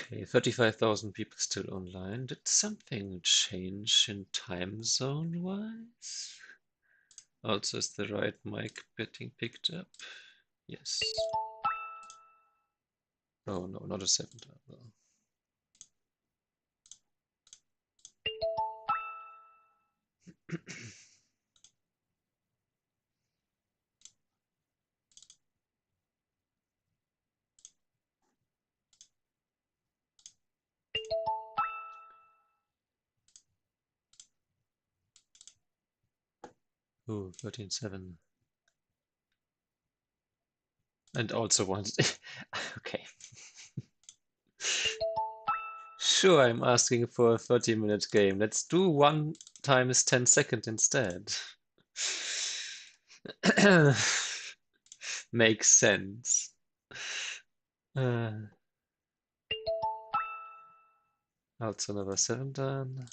Okay, 35,000 people still online. Did something change in time zone wise? Also, is the right mic getting picked up? Yes. Oh no, not a second level. Oh, 13.7. And also once. Okay. Sure, I'm asking for a 30-minute game. Let's do 1 times 10 seconds instead. Makes sense. Also another 7 done.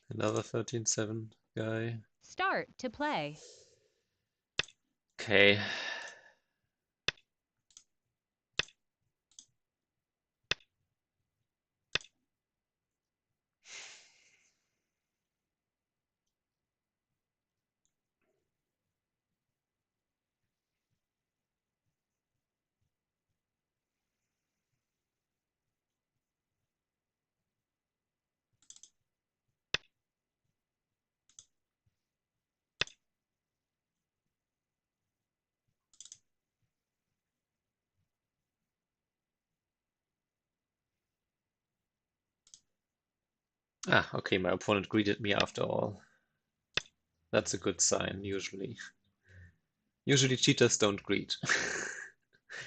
Another 13.7 guy. Start to play. Okay. Ah, okay, my opponent greeted me after all. That's a good sign, usually. Usually cheaters don't greet.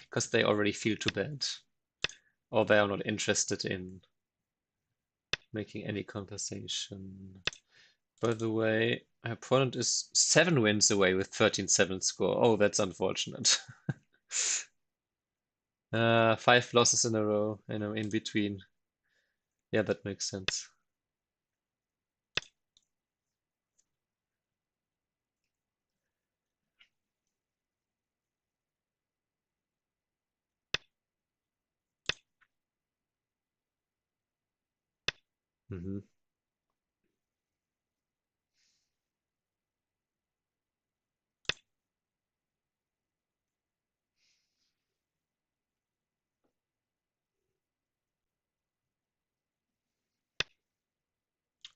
Because they already feel too bad. Or they are not interested in making any conversation. By the way, my opponent is 7 wins away with 13.7 score. Oh, that's unfortunate. 5 losses in a row, in between. Yeah, that makes sense. Mhm.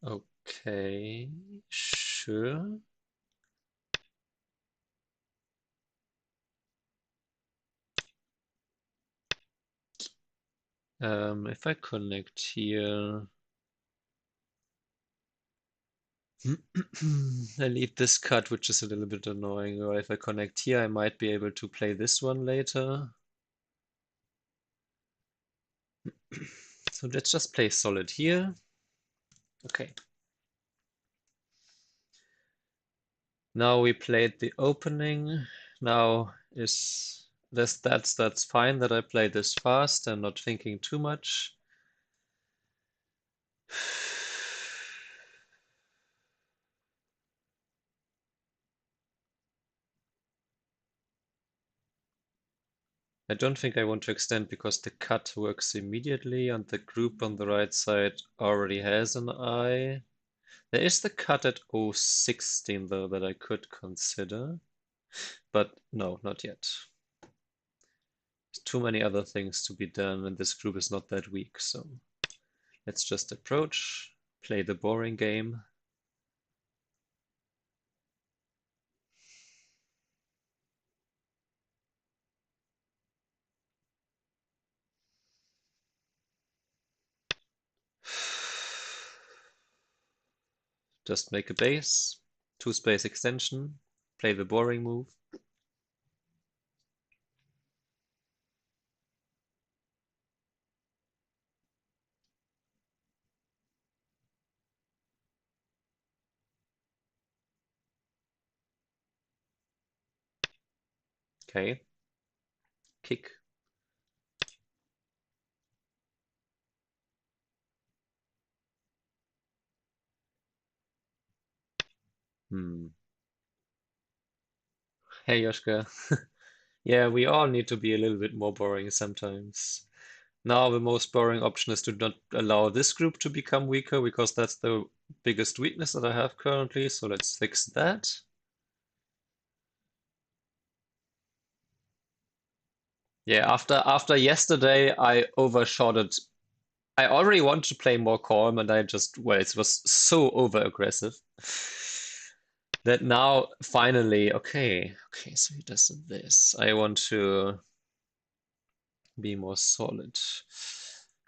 Okay, sure. If I connect here, I leave this cut, which is a little bit annoying. Or if I connect here, I might be able to play this one later. So let's just play solid here. Okay. Now we played the opening. Now is that's fine that I play this fast and not thinking too much. I don't think I want to extend because the cut works immediately and the group on the right side already has an eye. There is the cut at 016 though that I could consider. But no, not yet. There's too many other things to be done, and this group is not that weak, so let's just approach, play the boring game. Just make a base, 2-space extension, play the boring move. Okay. Kick. Hey, Yoshka. Yeah, we all need to be a little bit more boring sometimes. Now the most boring option is to not allow this group to become weaker because that's the biggest weakness that I have currently. So let's fix that. Yeah, after yesterday, I overshot it. I already wanted to play more calm, and I just, well, it was so over aggressive that now finally, okay, so he does this. I want to be more solid.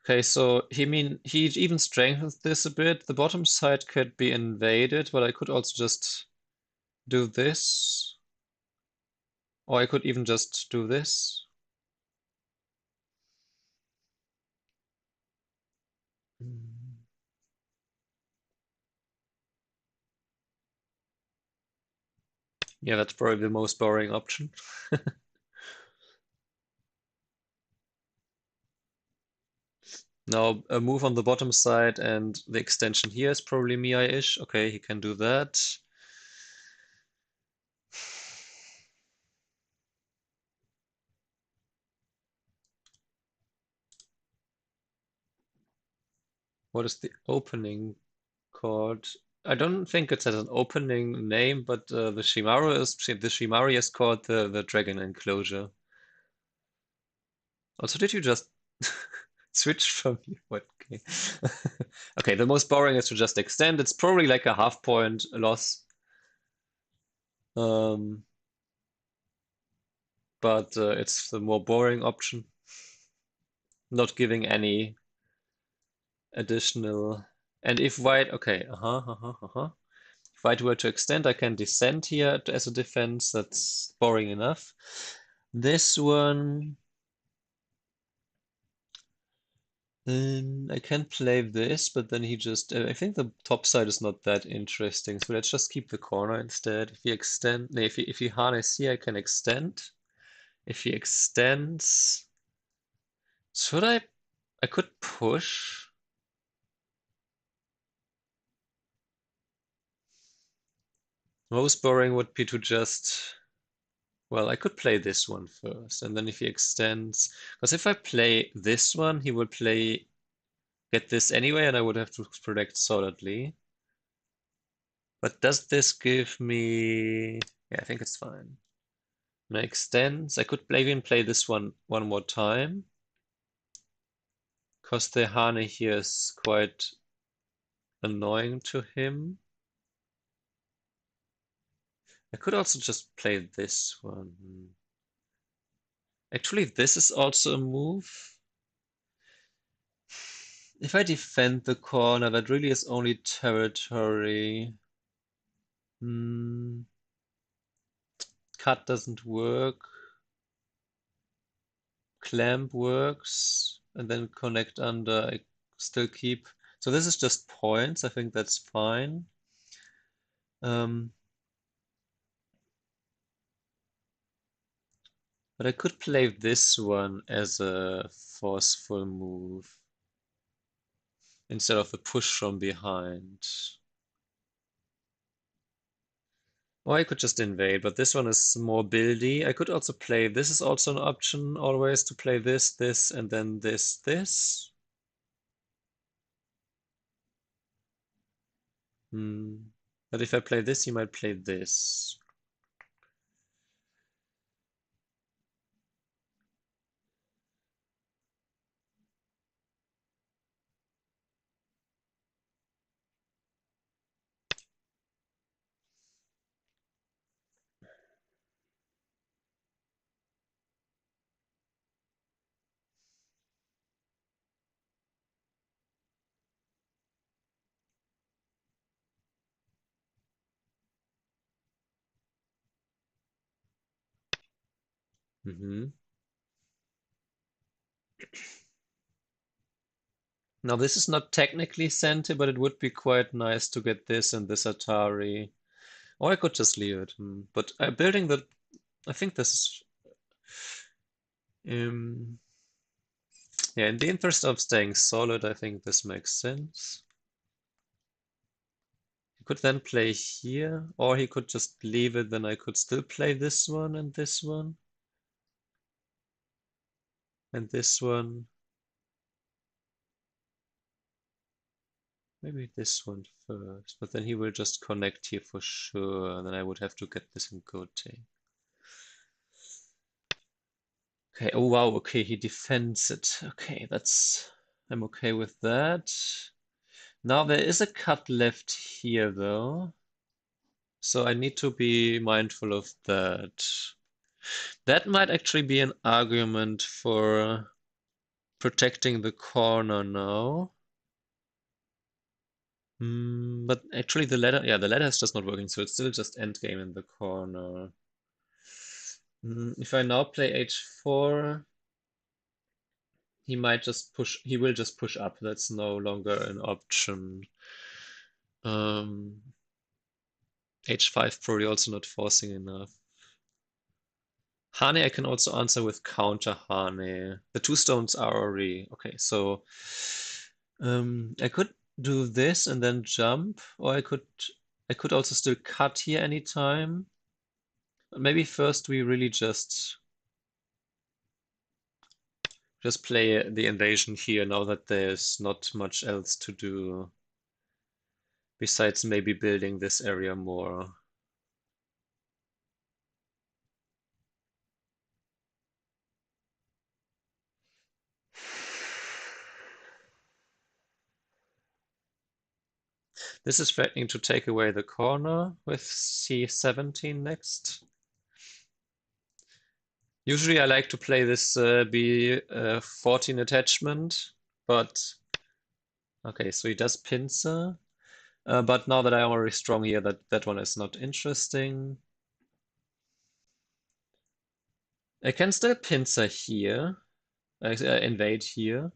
Okay, so he even strengthens this a bit. The bottom side could be invaded, but I could also just do this, or I could even just do this. Yeah, that's probably the most boring option. Now, a move on the bottom side and the extension here is probably Mia-ish. Okay, he can do that. What is the opening called? I don't think it has an opening name, but the Shimari is called the Dragon Enclosure. Also, did you just switch from what? Okay. Okay, the most boring is to just extend. It's probably like a half point loss. Um, but it's the more boring option, not giving any additional. And if white, okay, If white were to extend, I can descend here as a defense. That's boring enough. This one, I can play this, but then he just, I think the top side is not that interesting. So let's just keep the corner instead. If he extend, no, if he harness here, I can extend. If he extends, should I could push. Most boring would be to just, well, I could play this one first, and then if he extends, because if I play this one, he would get this anyway, and I would have to protect solidly. But does this give me, yeah, I think it's fine. And I extends, I could even play this one more time, because the Hane here is quite annoying to him. I could also just play this one. Actually, this is also a move. If I defend the corner, that really is only territory. Cut doesn't work. Clamp works. And then connect under, I still keep. So this is just points. I think that's fine. But I could play this one as a forceful move instead of the push from behind. Or I could just invade, but this one is more buildy. I could also play, this is also an option always to play this, and then this. But if I play this, he might play this. Mm-hmm. Now this is not technically Senti, but it would be quite nice to get this and this Atari. Or I could just leave it. But building the, I think this is, um, yeah, in the interest of staying solid, I think this makes sense. He could then play here, or he could just leave it, then I could still play this one and this one. And this one. Maybe this one first, but then he will just connect here for sure, and then I would have to get this in Gote. Okay, oh wow, okay, he defends it. Okay, I'm okay with that. Now there is a cut left here though, so I need to be mindful of that. That might actually be an argument for protecting the corner now. But actually the ladder, yeah, the ladder is just not working, so it's still just endgame in the corner. If I now play h4, he will just push up. That's no longer an option. H5 probably also not forcing enough. Hane I can also answer with counter Hane. The two stones are already okay, so I could do this and then jump, or I could also still cut here anytime. Maybe first we really just play the invasion here now that there's not much else to do besides maybe building this area more. This is threatening to take away the corner with C17 next. Usually I like to play this B14 attachment, but okay, so he does pincer. But now that I'm already strong here, that one is not interesting. I can still pincer here, invade here.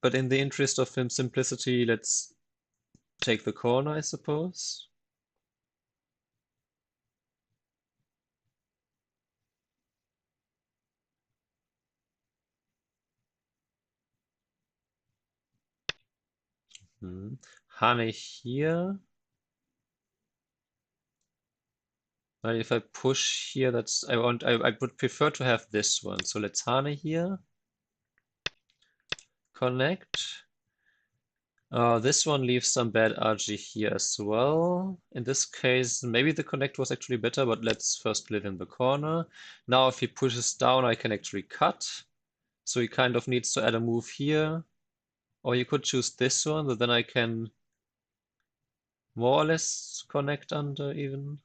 But in the interest of simplicity, let's take the corner, I suppose. Hane here. If I push here, I would prefer to have this one. So let's Hane here. Connect. This one leaves some bad RG here as well. In this case, maybe the connect was actually better, but let's first live in the corner. Now if he pushes down, I can actually cut. So he kind of needs to add a move here. Or you could choose this one, but then I can more or less connect under even.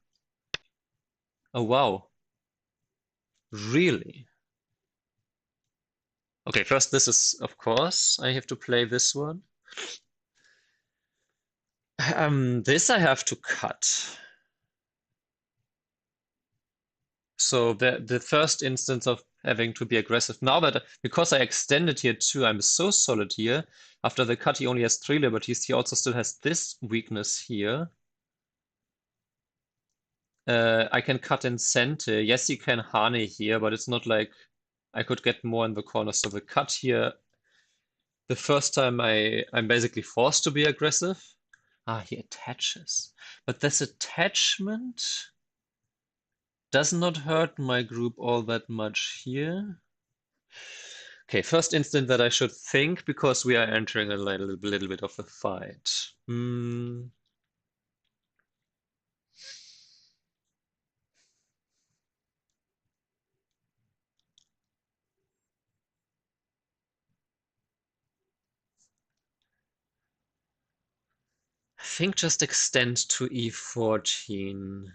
Oh, wow. Really? Okay, first this is, of course, I have to play this one. This I have to cut. So the first instance of having to be aggressive. Now that, because I extended here too, I'm so solid here. After the cut, he only has 3 liberties. He also still has this weakness here. I can cut in center. Yes, he can Hane here, but it's not like I could get more in the corner. So the cut here, the first time I'm basically forced to be aggressive. He attaches. But this attachment does not hurt my group all that much here. Okay, first instant that I should think because we are entering a little bit of a fight. I think just extend to E14.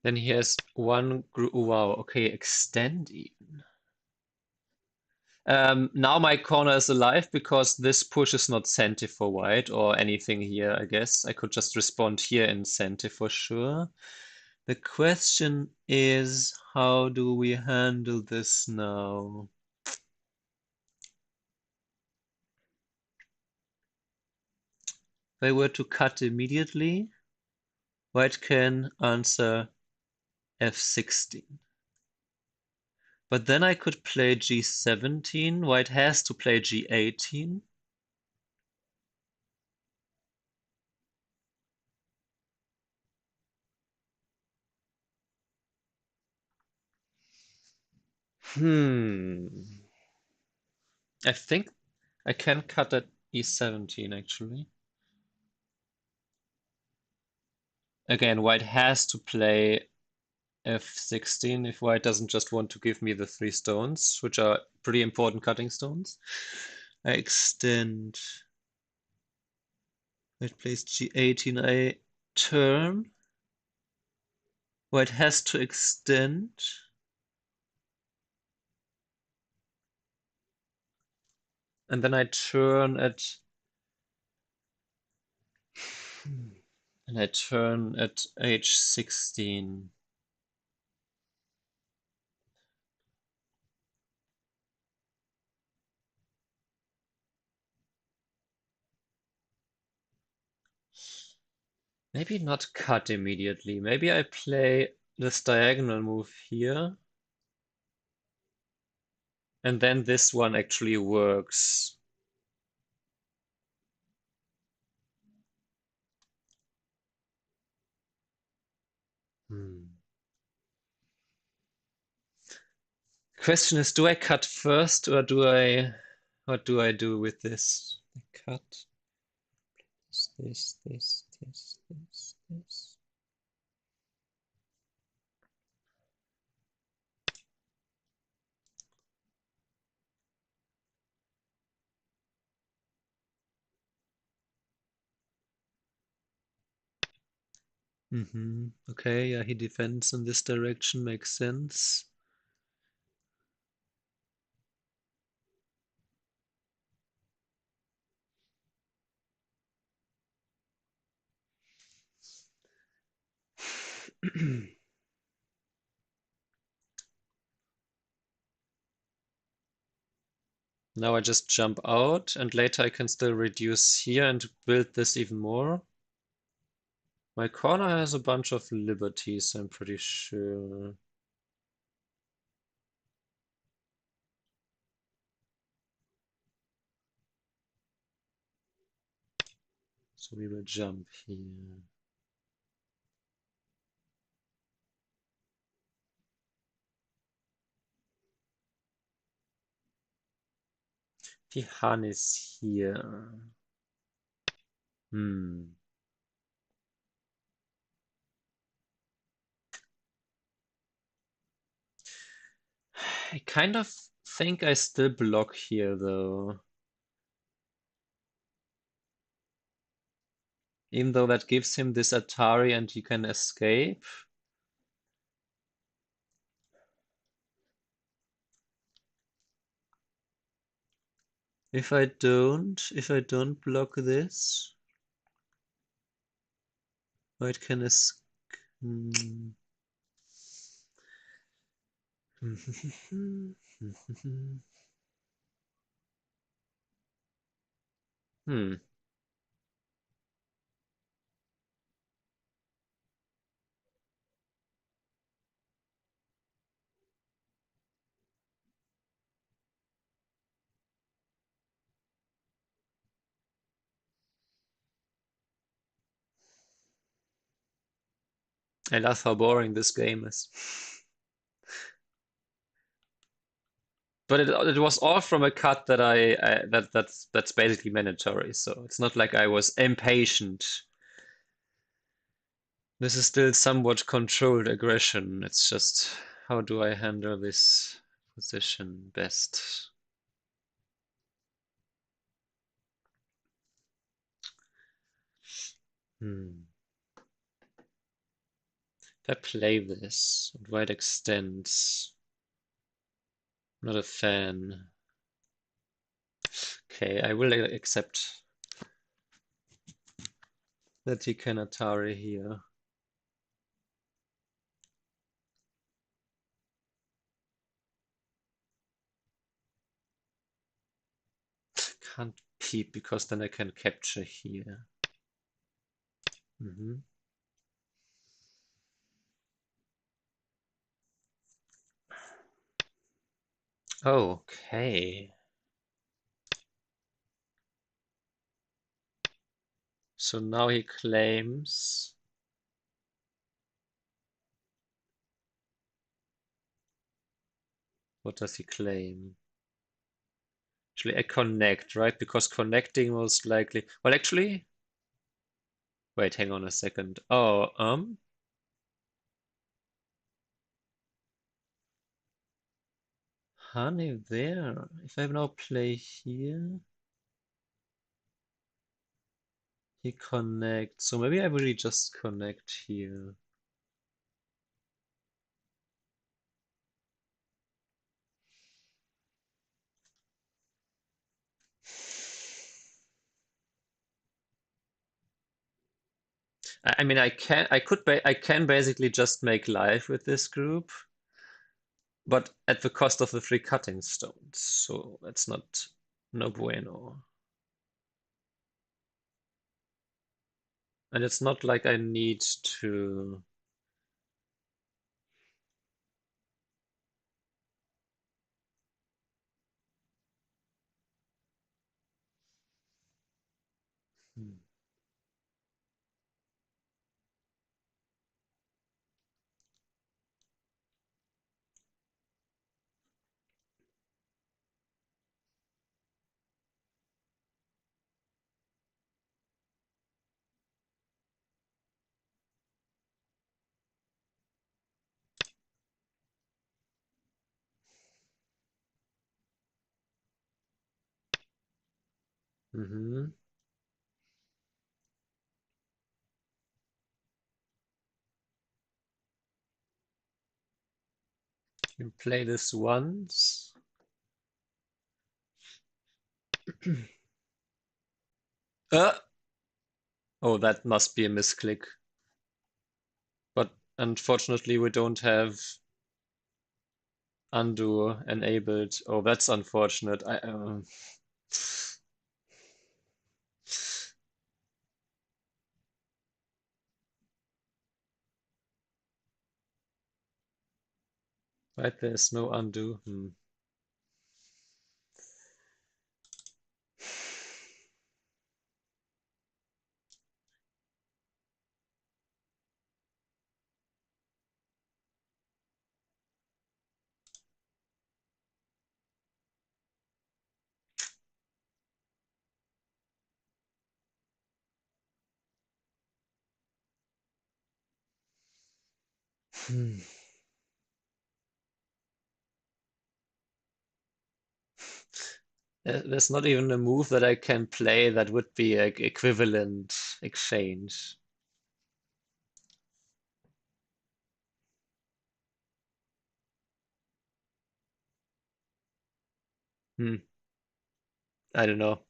Then he has one group. Wow, okay, extend even. Now my corner is alive because this push is not Senti for white or anything here, I guess. I could just respond here in Senti for sure. The question is, how do we handle this now? If I were to cut immediately, white can answer f16. But then I could play g17. White has to play g18. I think I can cut at e17 actually. Again, white has to play f16 if white doesn't just want to give me the 3 stones, which are pretty important cutting stones. I extend. White plays g18. I turn. White has to extend. And then I turn at h16. Maybe not cut immediately. Maybe I play this diagonal move here. And then this one actually works. Question is, do I cut first or what do I do with this? I cut this. Okay, yeah, he defends in this direction, makes sense. Now I just jump out and later I can still reduce here and build this even more. My corner has a bunch of liberties, I'm pretty sure. So we will jump here. Pihan is here. I kind of think I still block here though. Even though that gives him this Atari and he can escape. If I don't block this, white can escape. I love how boring this game is. But it was all from a cut that that's basically mandatory. So it's not like I was impatient. This is still somewhat controlled aggression. It's just how do I handle this position best? If I play this, and white extends. Not a fan. Okay, I will accept that he can Atari here. Can't peep because then I can capture here. Okay. So now he claims. What does he claim? Actually, I connect, right? Because connecting most likely. Well, actually, wait, hang on a second. Oh, honey, there. If I now play here, he connects. So maybe I really just connect here. I mean, I can basically just make life with this group, but at the cost of the three cutting stones. So that's not no bueno. And it's not like I need to. Hmm. Mm-hmm. You play this once. uh, oh, that must be a misclick. But unfortunately, we don't have undo enabled. Oh, that's unfortunate. Right, there's no undo. Hmm. There's not even a move that I can play that would be an equivalent exchange. Hmm. I don't know.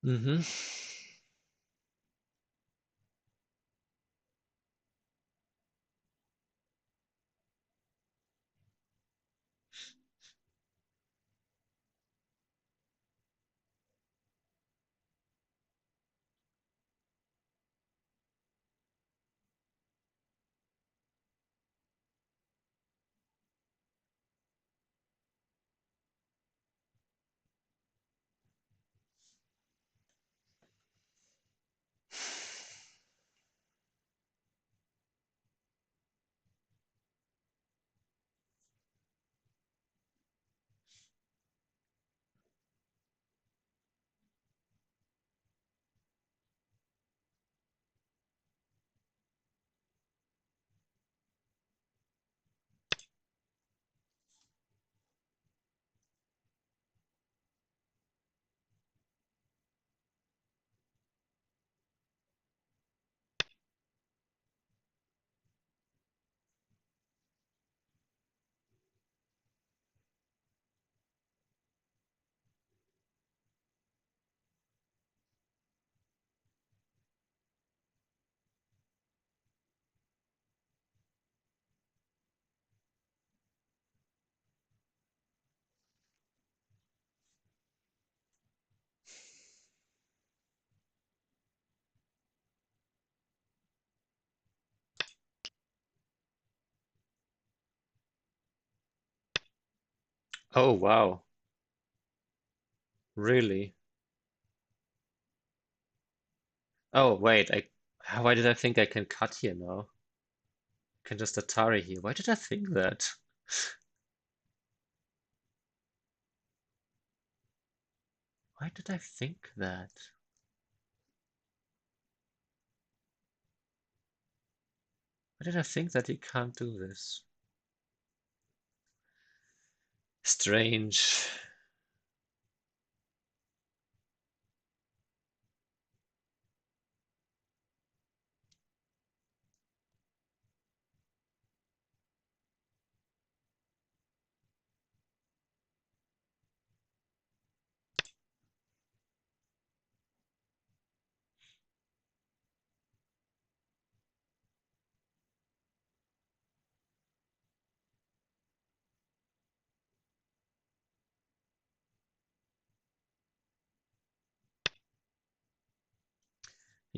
Mm-hmm. Oh, wow. Really? Oh, wait. Why did I think I can cut here now? I can just Atari here. Why did I think that? Why did I think that? Why did I think that he can't do this? Strange.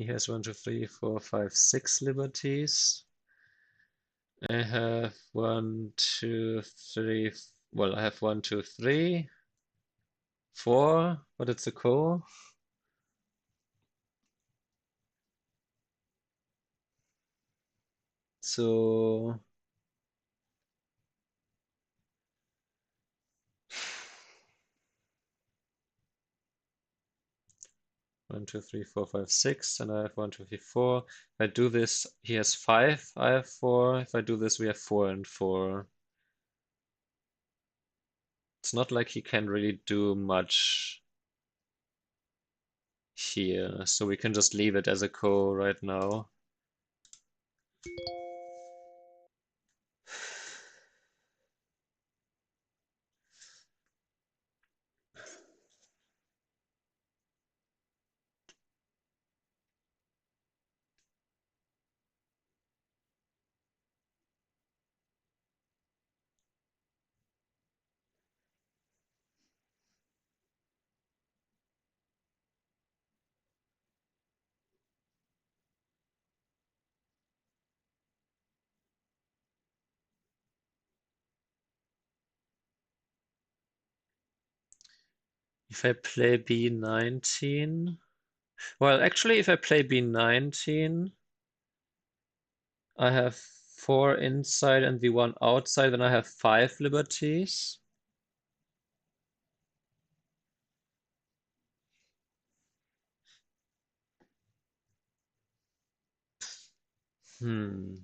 He has one, two, three, four, five, six liberties. I have one, two, three. Well, I have one, two, three, four, but it's a call. So 1, 2, 3, 4, 5, 6, and I have 1, 2, 3, 4. If I do this, he has 5, I have 4. If I do this, we have 4 and 4. It's not like he can really do much here, so we can just leave it as a call right now. If I play b19, well, actually, if I play b19, I have 4 inside and the 1 outside, then I have 5 liberties. Hmm.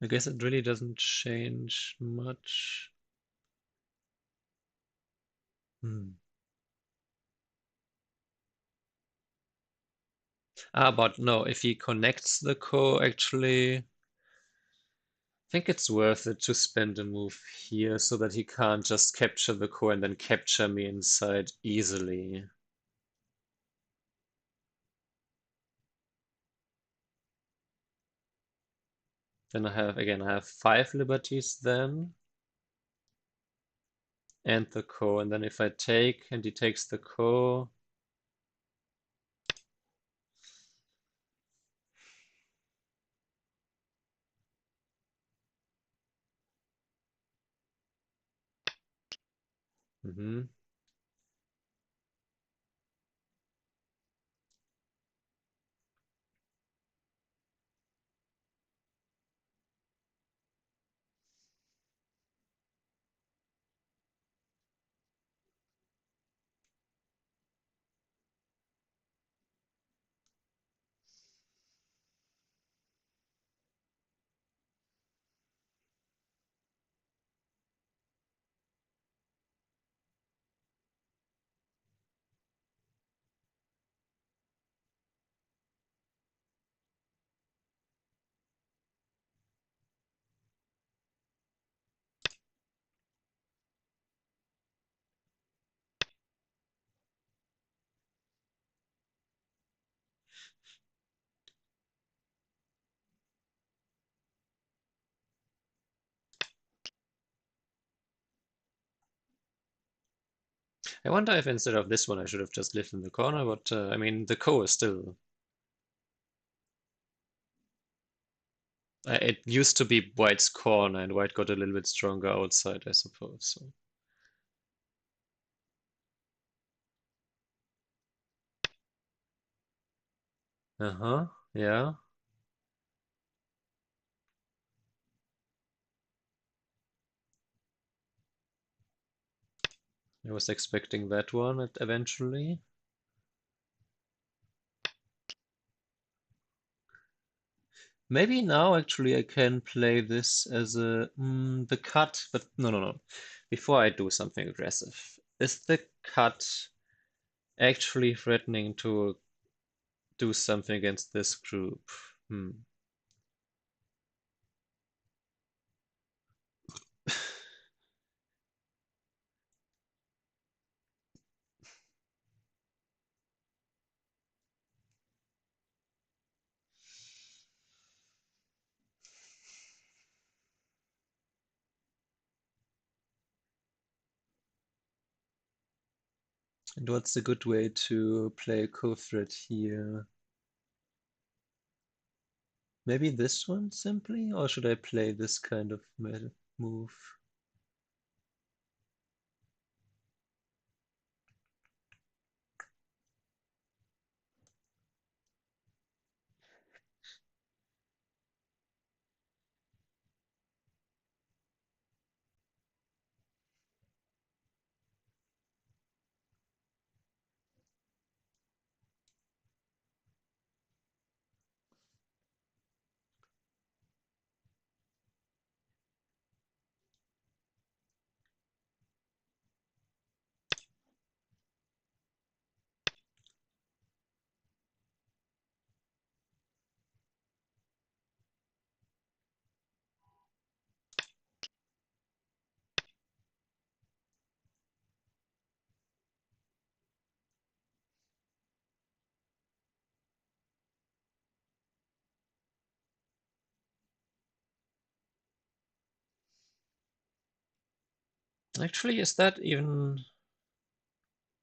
I guess it really doesn't change much. But no, if he connects the ko, actually, I think it's worth it to spend a move here so that he can't just capture the ko and then capture me inside easily. Then I have 5 liberties then, and the ko, and then if I take and he takes the ko, mm-hmm. I wonder if instead of this one I should have just lived in the corner, but I mean the ko is still. It used to be white's corner, and white got a little bit stronger outside, I suppose. So. Uh-huh, yeah. I was expecting that one eventually. Maybe now actually I can play this as the cut, but no. Before I do something aggressive, is the cut actually threatening to do something against this group? Hmm. And what's a good way to play a co-threat here? Maybe this one simply, or should I play this kind of move? Actually, is that even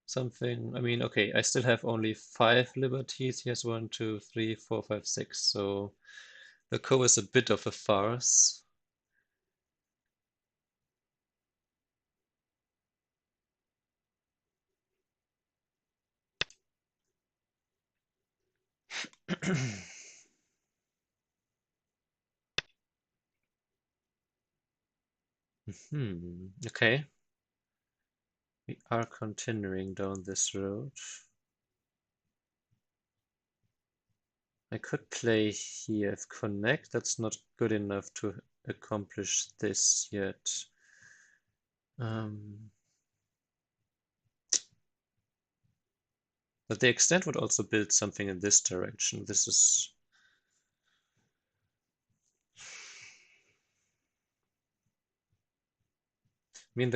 something? I mean, okay, I still have only 5 liberties. Here's 1, 2, 3, 4, 5, 6. So the ko is a bit of a farce. Okay. We are continuing down this road. I could play here if connect. That's not good enough to accomplish this yet. But the extent would also build something in this direction. This is... I mean,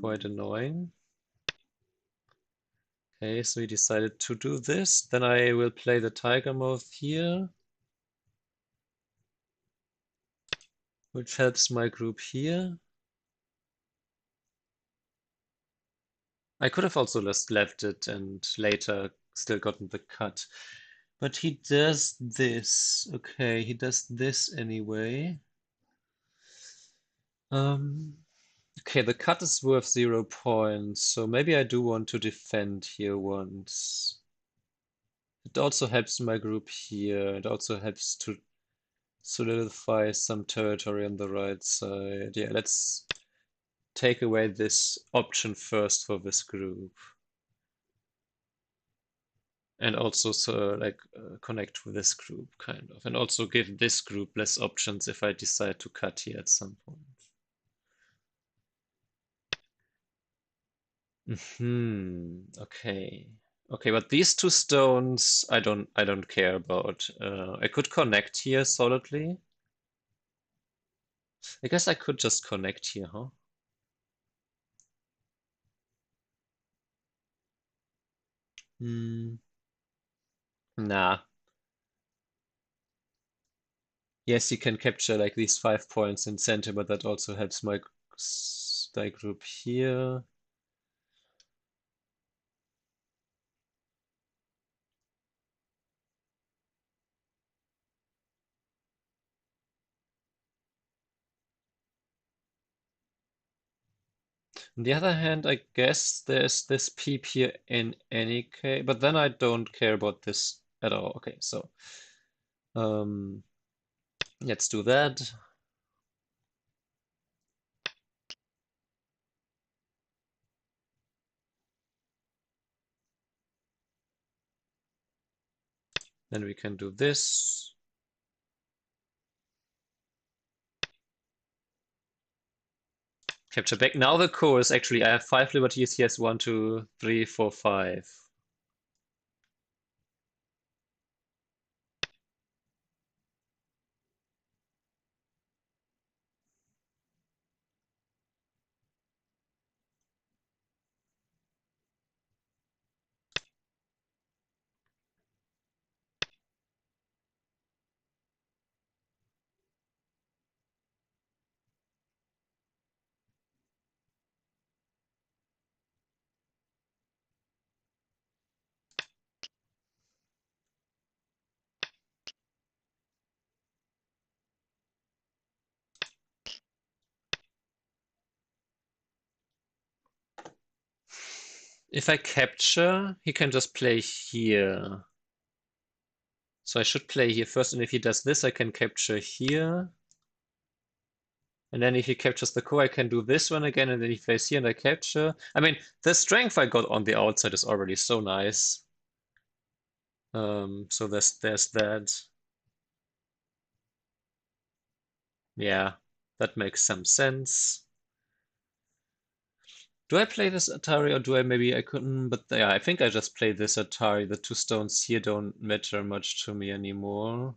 quite annoying. Okay, so we decided to do this. Then I will play the Tiger Moth here, which helps my group here. I could have also just left it and later still gotten the cut. But he does this. Okay, he does this anyway. Okay, the cut is worth 0 points, so maybe I do want to defend here once. It also helps my group here. It also helps to solidify some territory on the right side. Yeah, let's take away this option first for this group. And also connect with this group, kind of. And also give this group less options if I decide to cut here at some point. Okay. Okay, but these two stones I don't care about. I could connect here solidly. I guess I could just connect here, huh? Nah. Yes, you can capture like these 5 points in center, but that also helps my group here. On the other hand, I guess there's this peep here in any case, but then I don't care about this at all. Okay, so let's do that. Then we can do this. Capture back. Now the core is actually, I have 5 liberties. He has 1, 2, 3, 4, 5. If I capture, he can just play here. So I should play here first, and if he does this, I can capture here. And then if he captures the core, I can do this one again, and then he plays here and I capture. I mean, the strength I got on the outside is already so nice. So there's that. Yeah, that makes some sense. Do I play this Atari or do I couldn't, but yeah, I think I just play this Atari. The 2 stones here don't matter much to me anymore.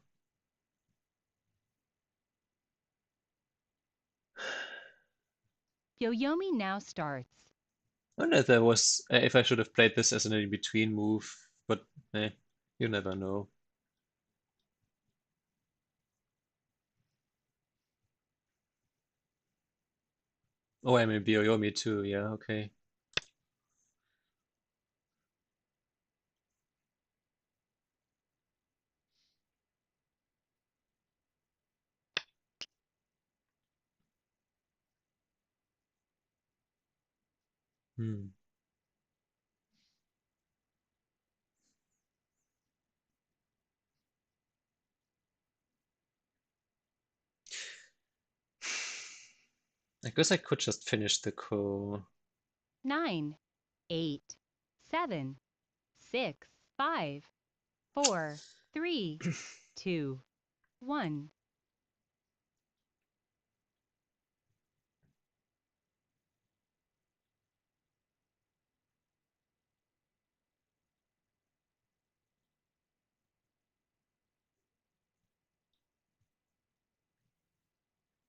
Yoyomi now starts. I don't know if there was, if I should have played this as an in-between move, but you never know. Oh, I mean Byoyomi too, yeah, okay. Hmm. I guess I could just finish the call. 9, 8, 7, 6, 5, 4, 3, 2, 1.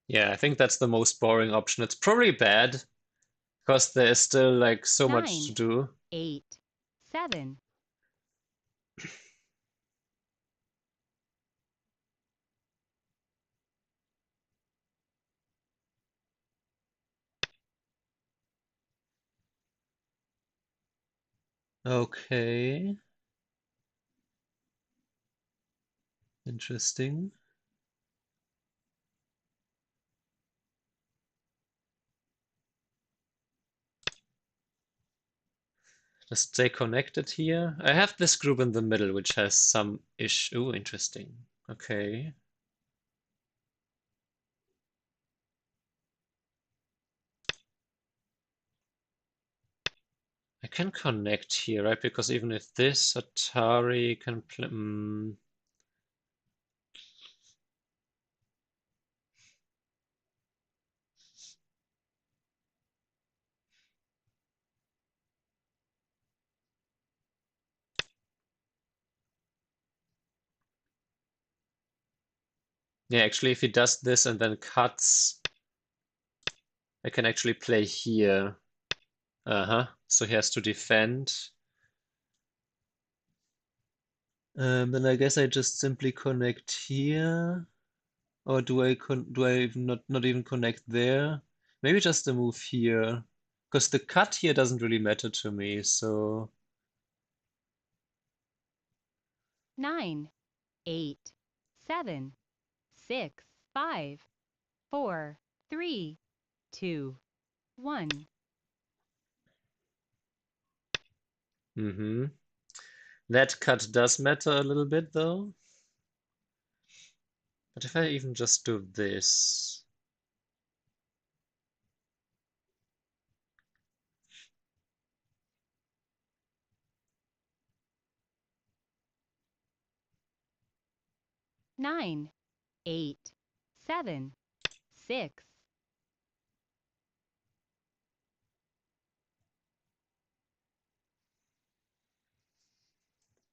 Yeah, I think that's the most boring option. It's probably bad because there is still like so much to 9, do. 8, 7. Okay. Interesting. Just stay connected here. I have this group in the middle, which has some issue. Ooh, interesting. Okay. I can connect here, right? Because even if this Atari can play... Yeah, actually, if he does this and then cuts, I can actually play here. Uh-huh. So he has to defend. Then I guess I just simply connect here. Or do I even not even connect there? Maybe just a move here. Because the cut here doesn't really matter to me, so 9, 8, 7, 6, 5, 4, 3, 2, 1. That cut does matter a little bit though. But if I even just do this, 9, 8, 7, 6.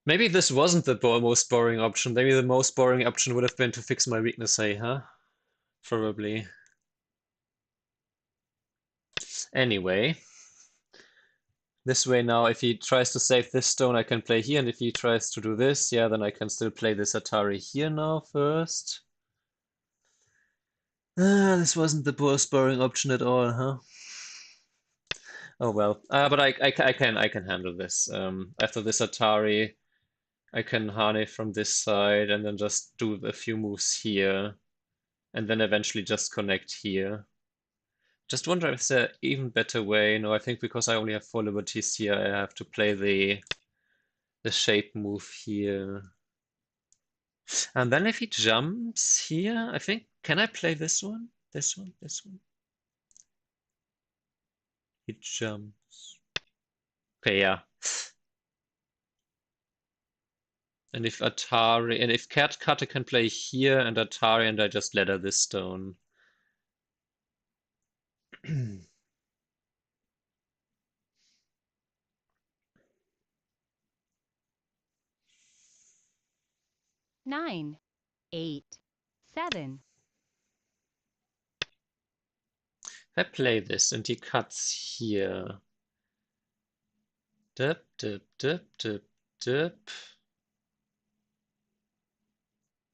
maybe this wasn't the most boring option. Maybe the most boring option would have been to fix my weakness, hey, huh? Probably. Anyway, this way now, if he tries to save this stone, I can play here, and if he tries to do this, yeah, then I can still play this Atari here now first. This wasn't the most boring option at all, huh? Oh well. But I can handle this. After this Atari, I can Hane from this side and then just do a few moves here, and then eventually just connect here. Just wonder if there's an even better way. No, I think because I only have 4 liberties here, I have to play the shape move here. And then if he jumps here, I think, can I play this one? This one? This one? He jumps. Okay, yeah. And if Atari, and if Cat Cutter can play here and Atari, and I just ladder this stone. 9, 8, 7. If I play this and he cuts here. Dip, dip, dip, dip, dip.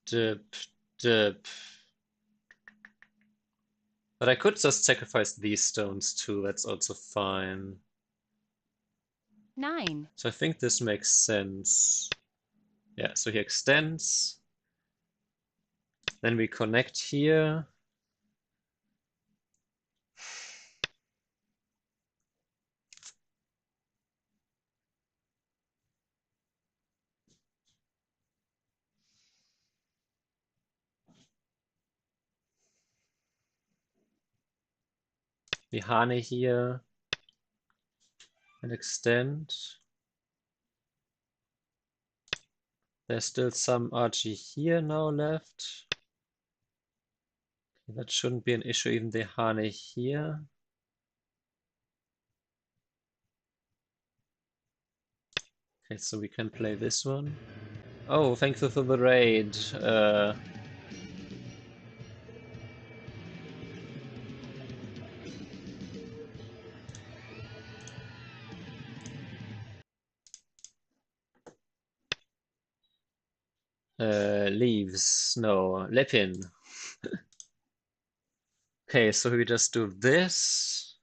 Dip, dip. But I could just sacrifice these stones too, that's also fine. 9, So I think this makes sense. Yeah, so he extends. Then we connect here. We Hane here and extend. There's still some RG here now left. That shouldn't be an issue, even the Hane here. Okay, so we can play this one. Oh, thank you for the raid. Leaves. No, Lepin. Okay, so we just do this.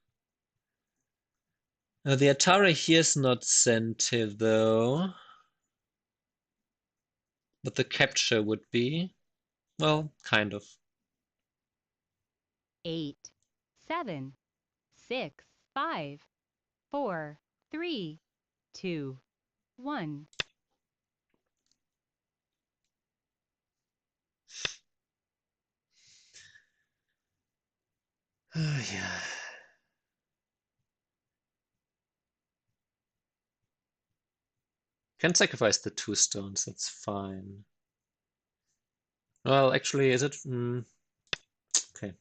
The Atari here is not sensitive though. But the capture would be, well, kind of. 8, 7, 6, 5, 4, 3, 2, 1. Yeah. Can sacrifice the 2 stones, that's fine. Well, actually, is it? Okay.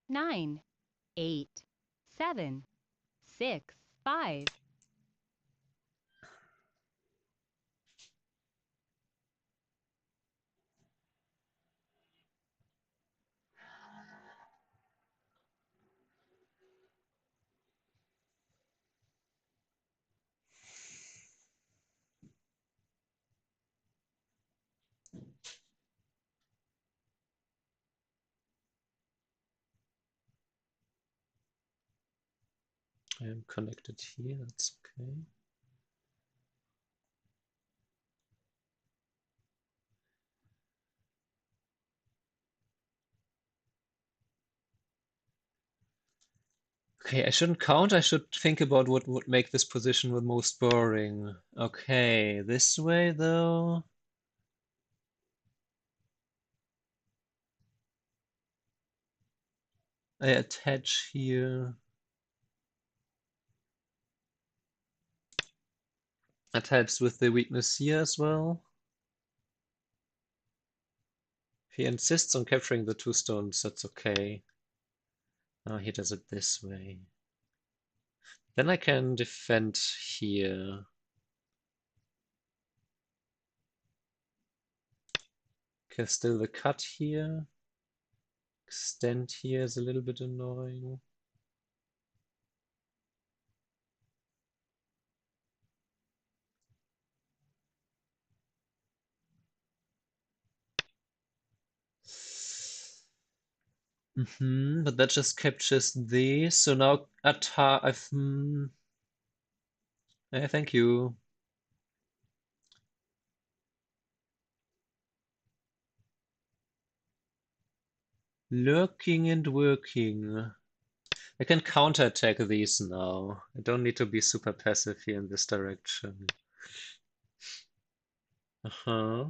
Nine, 8, 7, 6, 5. I am connected here, that's okay. Okay, I shouldn't count, I should think about what would make this position the most boring. Okay, this way though. I attach here. That helps with the weakness here as well. If he insists on capturing the 2 stones, that's okay. Oh, he does it this way. Then I can defend here. Okay, still the cut here. Extend here is a little bit annoying. But that just captures these. So now I've. Thank you. Lurking and working. I can counterattack these now. I don't need to be super passive here in this direction. Uh-huh.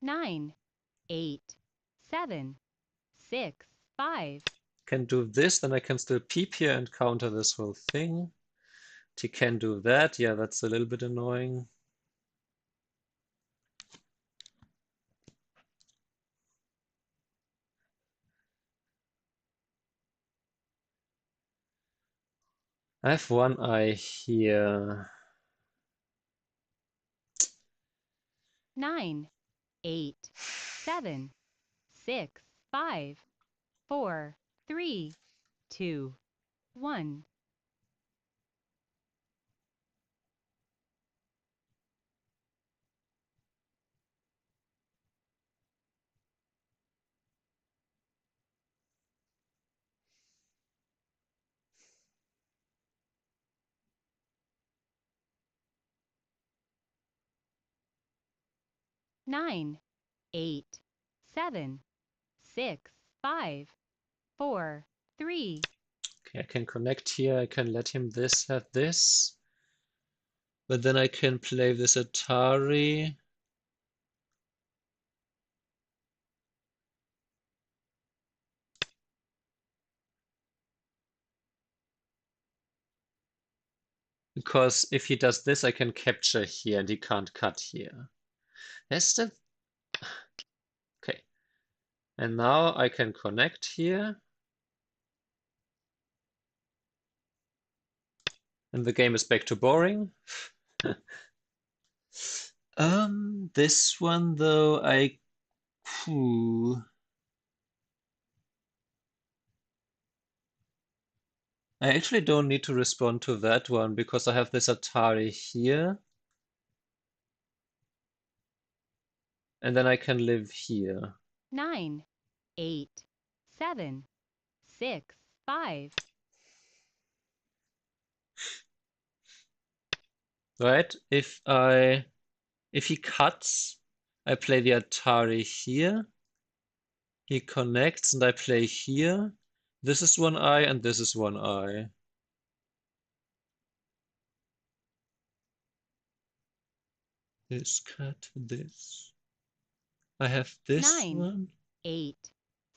Nine, 8, 7, 6, 5. Can do this, then I can still peep here and counter this whole thing. He can do that. Yeah, that's a little bit annoying. I have one eye here. 9, 8, 7, 6, 5, 4, 3, 2, 1. 9, 8, 7, 6, 5, 4, 3. Okay, I can connect here. I can let him have this. But then I can play this Atari. Because if he does this, I can capture here and he can't cut here. That's the... Okay. And now I can connect here. And the game is back to boring. This one though, I actually don't need to respond to that one because I have this Atari here. And then I can live here. 9, 8, 7, 6, 5. Right? If he cuts, I play the Atari here. He connects and I play here. This is one eye and this is one eye. This cut, this. I have this 9, one. 8,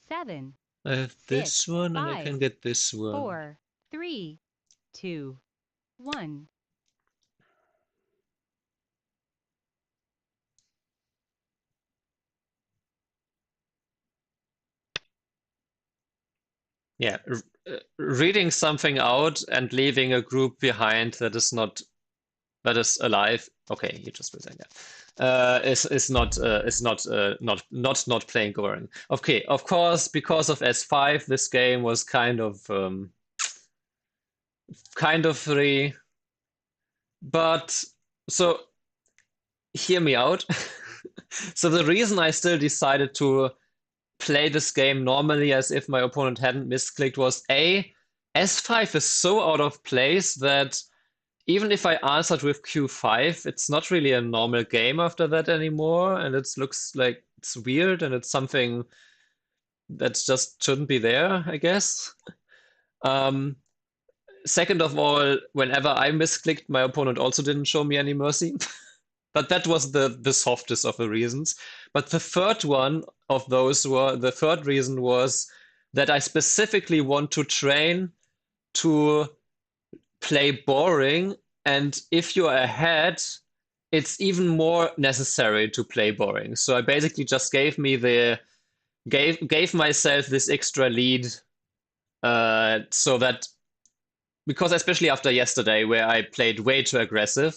7, I have this 6, one and I 5, can get this one. 4, 3, 2, 1. Yeah, reading something out and leaving a group behind that is alive. Okay, you just present is not playing Goring. Okay, of course, because of S5, this game was kind of free. But so hear me out. So the reason I still decided to play this game normally as if my opponent hadn't misclicked was S5 is so out of place that even if I answered with Q5, it's not really a normal game after that anymore, and it looks like it's weird and it's something that just shouldn't be there, I guess. Second of all, whenever I misclicked, my opponent also didn't show me any mercy. But that was the softest of the reasons. But the third reason was that I specifically want to train to play boring, and if you're ahead, it's even more necessary to play boring. So I basically just gave myself this extra lead, so that, because especially after yesterday where I played way too aggressive,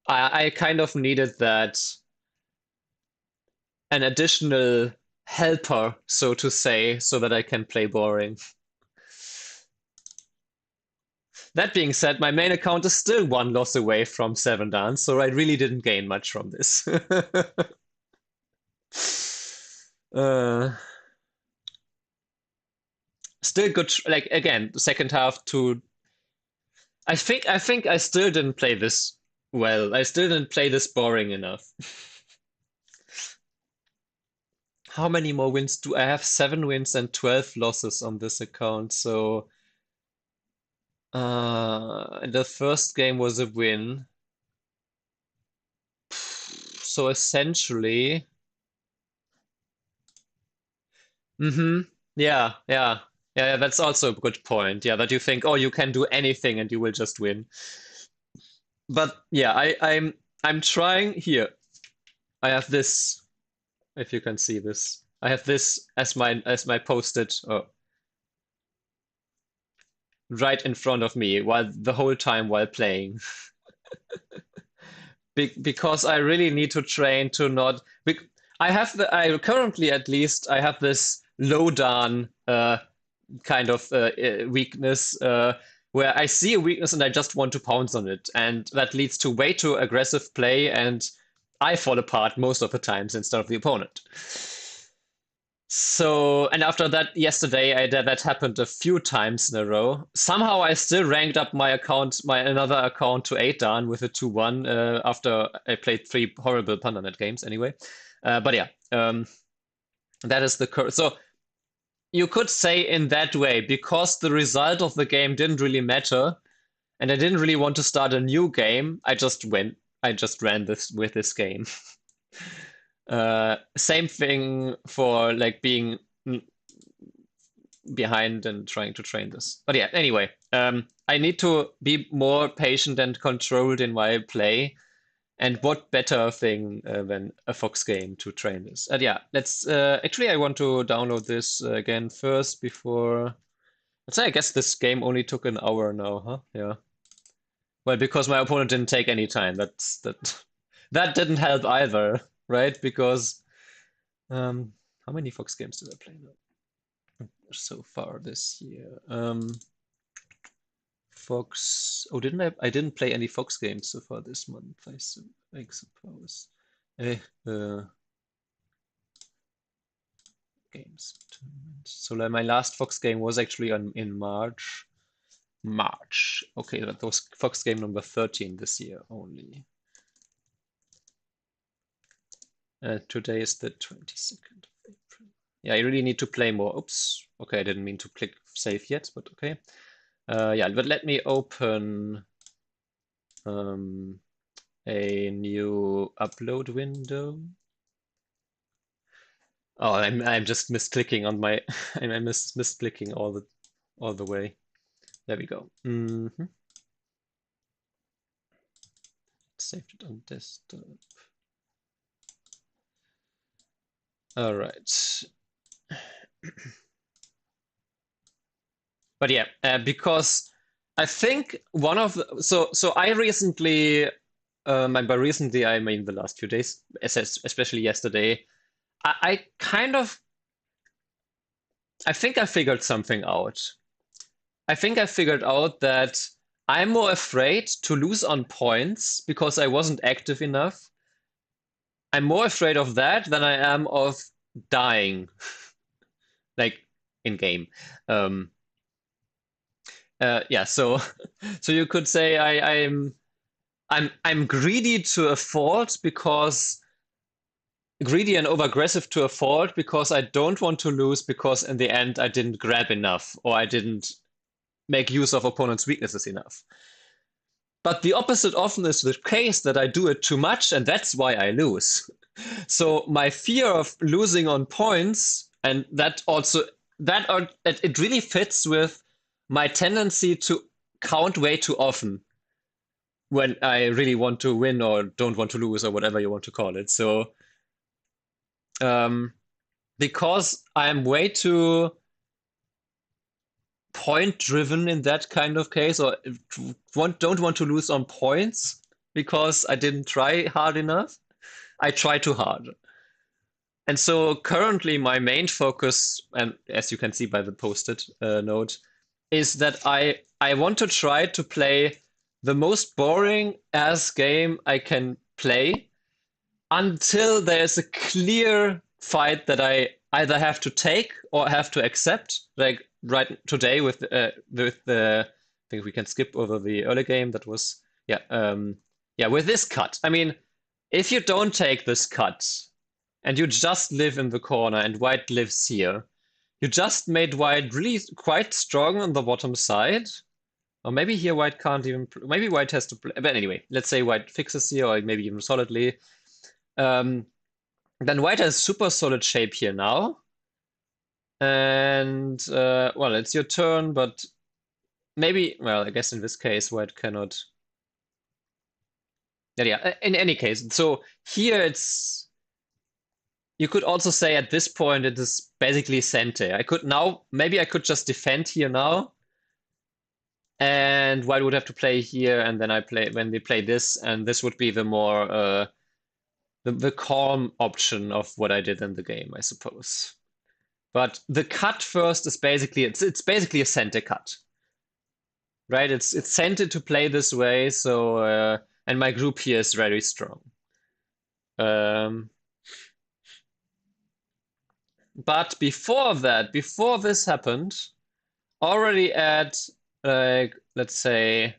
I kind of needed that, an additional helper, so to say, so that I can play boring. That being said, my main account is still one loss away from 7-dan, so I really didn't gain much from this. Still good, like, again, the second half to... I think I still didn't play this well. I still didn't play this boring enough. How many more wins do I have? 7 wins and 12 losses on this account, so... the first game was a win. So essentially... Yeah, that's also a good point. Yeah, that you think, oh, you can do anything and you will just win. But yeah, I'm trying here. I have this, if you can see this. I have this as my post-it right in front of me while the whole time while playing. Because I really need to train to not. I currently, at least, I have this low-dan kind of weakness, where I see a weakness and I just want to pounce on it, and that leads to way too aggressive play, and I fall apart most of the times instead of the opponent. So, and after that, yesterday, that happened a few times in a row. Somehow, I still ranked up my another account to 8-dan with a 2-1 after I played 3 horrible PandaNet games anyway. But yeah, that is the current. So you could say in that way, because the result of the game didn't really matter, and I didn't really want to start a new game, I just ran this with this game. Same thing for like being behind and trying to train this. But yeah, anyway, I need to be more patient and controlled in my play. And what better thing than a Fox game to train this? And yeah, let's actually I want to download this again first before. Let's say I guess this game only took an hour now, huh? Yeah. Well, because my opponent didn't take any time. That didn't help either, right? Because how many Fox games did I play now so far this year? Fox. Oh, didn't I? I didn't play any Fox games so far this month. I suppose. Eh, games. So like my last Fox game was actually in March. March. Okay, that was Fox game number 13 this year only. Today is the 22nd of April. Yeah, I really need to play more. Oops. Okay, I didn't mean to click save yet, but okay. Yeah, but let me open a new upload window. Oh, I'm just misclicking on my I'm misclicking all the way. There we go. Saved it on desktop. All right. But yeah, because I think one of the, so I recently, and by recently I mean the last few days, especially yesterday, I kind of I think I figured something out. I think I figured out that I'm more afraid to lose on points because I wasn't active enough. I'm more afraid of that than I am of dying, like in game. Yeah, so so you could say I'm greedy to a fault because greedy and over aggressive to a fault because I don't want to lose because in the end I didn't grab enough or I didn't make use of opponents' weaknesses enough. But the opposite often is the case that I do it too much and that's why I lose. So my fear of losing on points and that also it really fits with my tendency to count way too often when I really want to win or don't want to lose or whatever you want to call it. So because I'm way too point driven in that kind of case, or don't want to lose on points because I didn't try hard enough, I try too hard. And so currently my main focus, and as you can see by the post-it note, is that I want to try to play the most boring ass game I can play until there's a clear fight that I either have to take or have to accept. Like right today with the I think we can skip over the early game that was yeah with this cut. I mean, if you don't take this cut and you just live in the corner and white lives here, you just made white really quite strong on the bottom side. Or maybe here white can't even, maybe white has to play. But anyway, let's say white fixes here or maybe even solidly. Then white has super solid shape here now. And well, it's your turn, but maybe, well, I guess in this case, white cannot. Yeah, in any case, so here it's, you could also say at this point it is basically Sente. I could now, maybe I could just defend here now. And white would have to play here, and then I play, when they play this, and this would be the more, the calm option of what I did in the game, I suppose. But the cut first is basically, it's basically a Sente cut. Right? It's Sente to play this way, so, and my group here is very strong. But before that, before this happened, already at, like, let's say,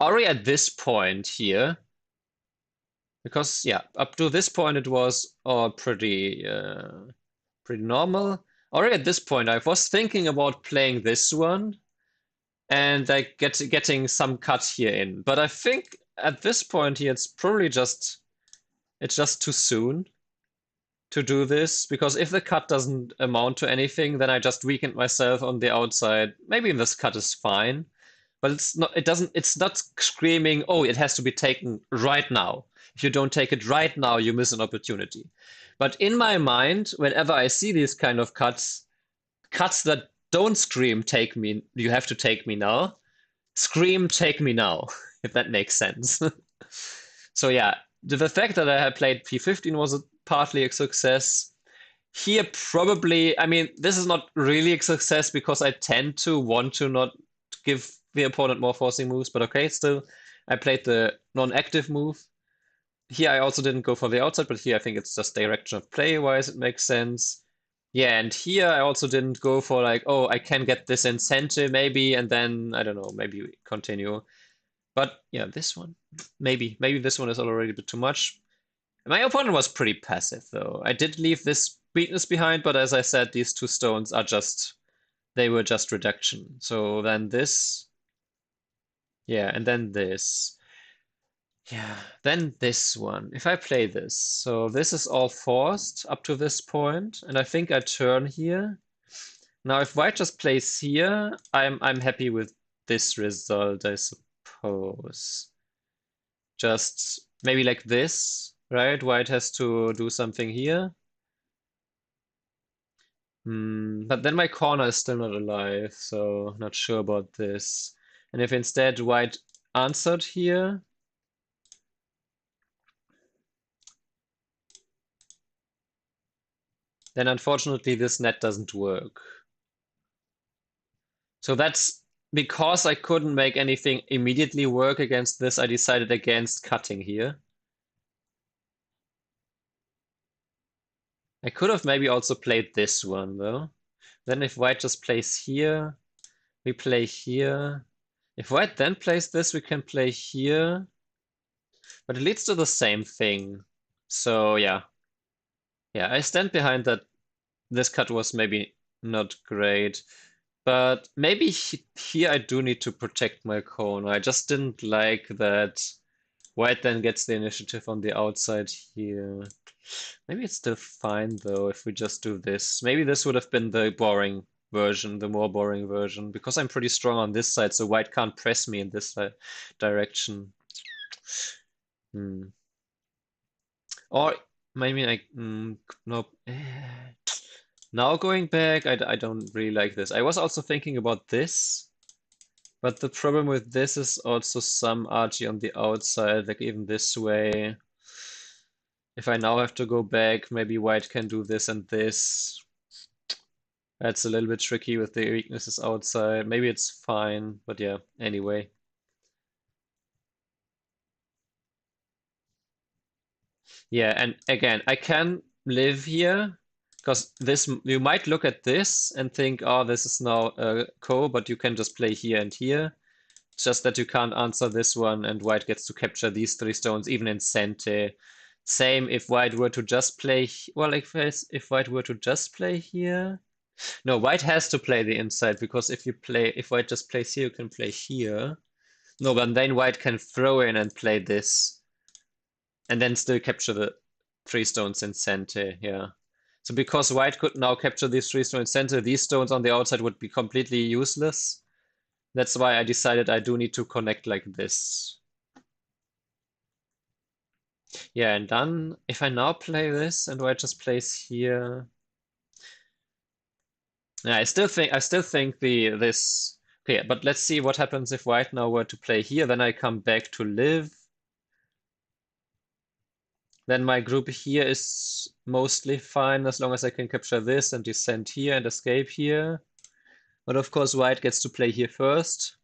already at this point here, Because yeah, up to this point it was all pretty normal. Already at this point, I was thinking about playing this one and like getting some cut here in. But I think at this point here, it's probably just too soon to do this, because if the cut doesn't amount to anything, then I just weakened myself on the outside. Maybe this cut is fine, but it's not screaming, oh, it has to be taken right now. If you don't take it right now, you miss an opportunity. But in my mind, whenever I see these kind of cuts that don't scream, take me, you have to take me now, scream, take me now, if that makes sense. So yeah, the fact that I had played P15 was partly a success. Here, probably, I mean, this is not really a success because I tend to want to not give the opponent more forcing moves, but okay, still, I played the non-active move. Here, I also didn't go for the outside, but here I think it's just direction of play-wise, it makes sense. Yeah, and here I also didn't go for like, oh, I can get this incentive maybe, and then, I don't know, maybe continue. But yeah, this one, maybe this one is already a bit too much. My opponent was pretty passive though. I did leave this weakness behind, but as I said, these two stones are they were just reduction. So then this, yeah, and then this. Yeah, then this one. If I play this, so this is all forced up to this point, and I think I turn here. Now, if white just plays here, I'm happy with this result, I suppose. Just maybe like this, right? White has to do something here. But then my corner is still not alive, so not sure about this. And if instead white answered here, then unfortunately this net doesn't work. So that's because I couldn't make anything immediately work against this, I decided against cutting here. I could have maybe also played this one though. Then if white just plays here, we play here. If white then plays this, we can play here. But it leads to the same thing. So yeah. Yeah, I stand behind that this cut was maybe not great. But maybe here I do need to protect my corner. I just didn't like that white then gets the initiative on the outside here. Maybe it's still fine though if we just do this. Maybe this would have been the boring version, the more boring version, because I'm pretty strong on this side, so white can't press me in this direction. Or maybe I nope. Now going back, I don't really like this. I was also thinking about this, but the problem with this is also some RG on the outside, like even this way. If I now have to go back, maybe white can do this and this. That's a little bit tricky with the weaknesses outside. Maybe it's fine, but yeah, anyway. Yeah, and again, I can live here because this, you might look at this and think, oh, this is now a ko, but you can just play here and here. It's just that you can't answer this one, and white gets to capture these three stones, even in Sente. Same if white were to just play, well, if white were to just play here. No, white has to play the inside, because if white just plays here, you can play here. No, but then white can throw in and play this, and then still capture the three stones in center, yeah. So because white could now capture these three stones in center, these stones on the outside would be completely useless. That's why I decided I do need to connect like this. Yeah, and then if I now play this and white just plays here. Yeah, I still think this. Okay, but let's see what happens if white now were to play here. Then I come back to live. Then my group here is mostly fine as long as I can capture this and descend here and escape here. But of course, white gets to play here first.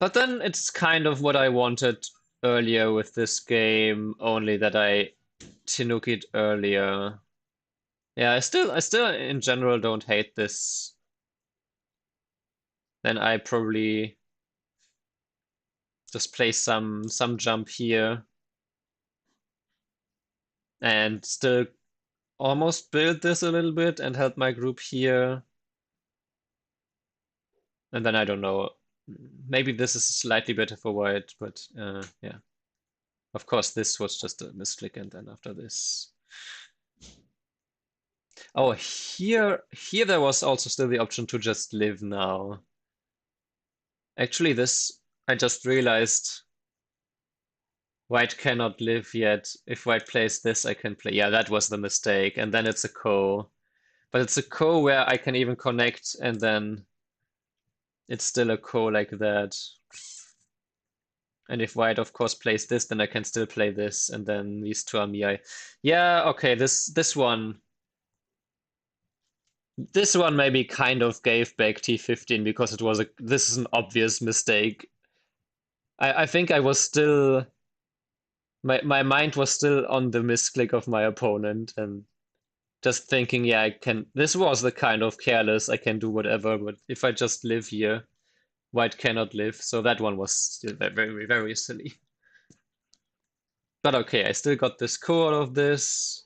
But then it's kind of what I wanted earlier with this game, only that I Chinukid earlier. Yeah, I still in general don't hate this. Then I probably Just play some jump here. And still almost build this a little bit and help my group here. And then I don't know. Maybe this is slightly better for white, but yeah. Of course, this was just a misclick, and then after this. Oh, here there was also still the option to just live now. Actually, this, I just realized white cannot live yet. If white plays this, I can play. Yeah, that was the mistake. And then it's a ko. But it's a ko where I can even connect, and then it's still a ko like that. And if white, of course, plays this, then I can still play this, and then these two are mi. Yeah, okay, this one maybe kind of gave back T15 because this is an obvious mistake. I think I was still my mind was still on the misclick of my opponent and just thinking, yeah, this was the kind of careless, I can do whatever, but if I just live here, white cannot live, so that one was still very, very, very silly. But okay, I still got this ko out of this.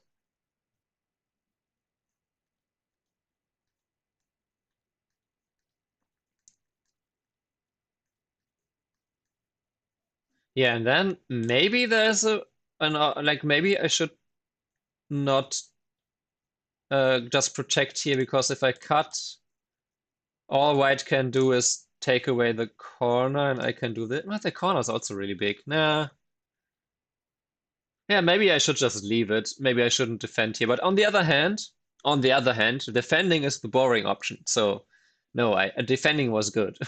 Yeah, and then maybe there's like maybe I should not just protect here, because if I cut, all white can do is take away the corner, and I can do this. Well, the corner is also really big. Nah. Yeah, maybe I should just leave it. Maybe I shouldn't defend here. But on the other hand, defending is the boring option. So no, defending was good.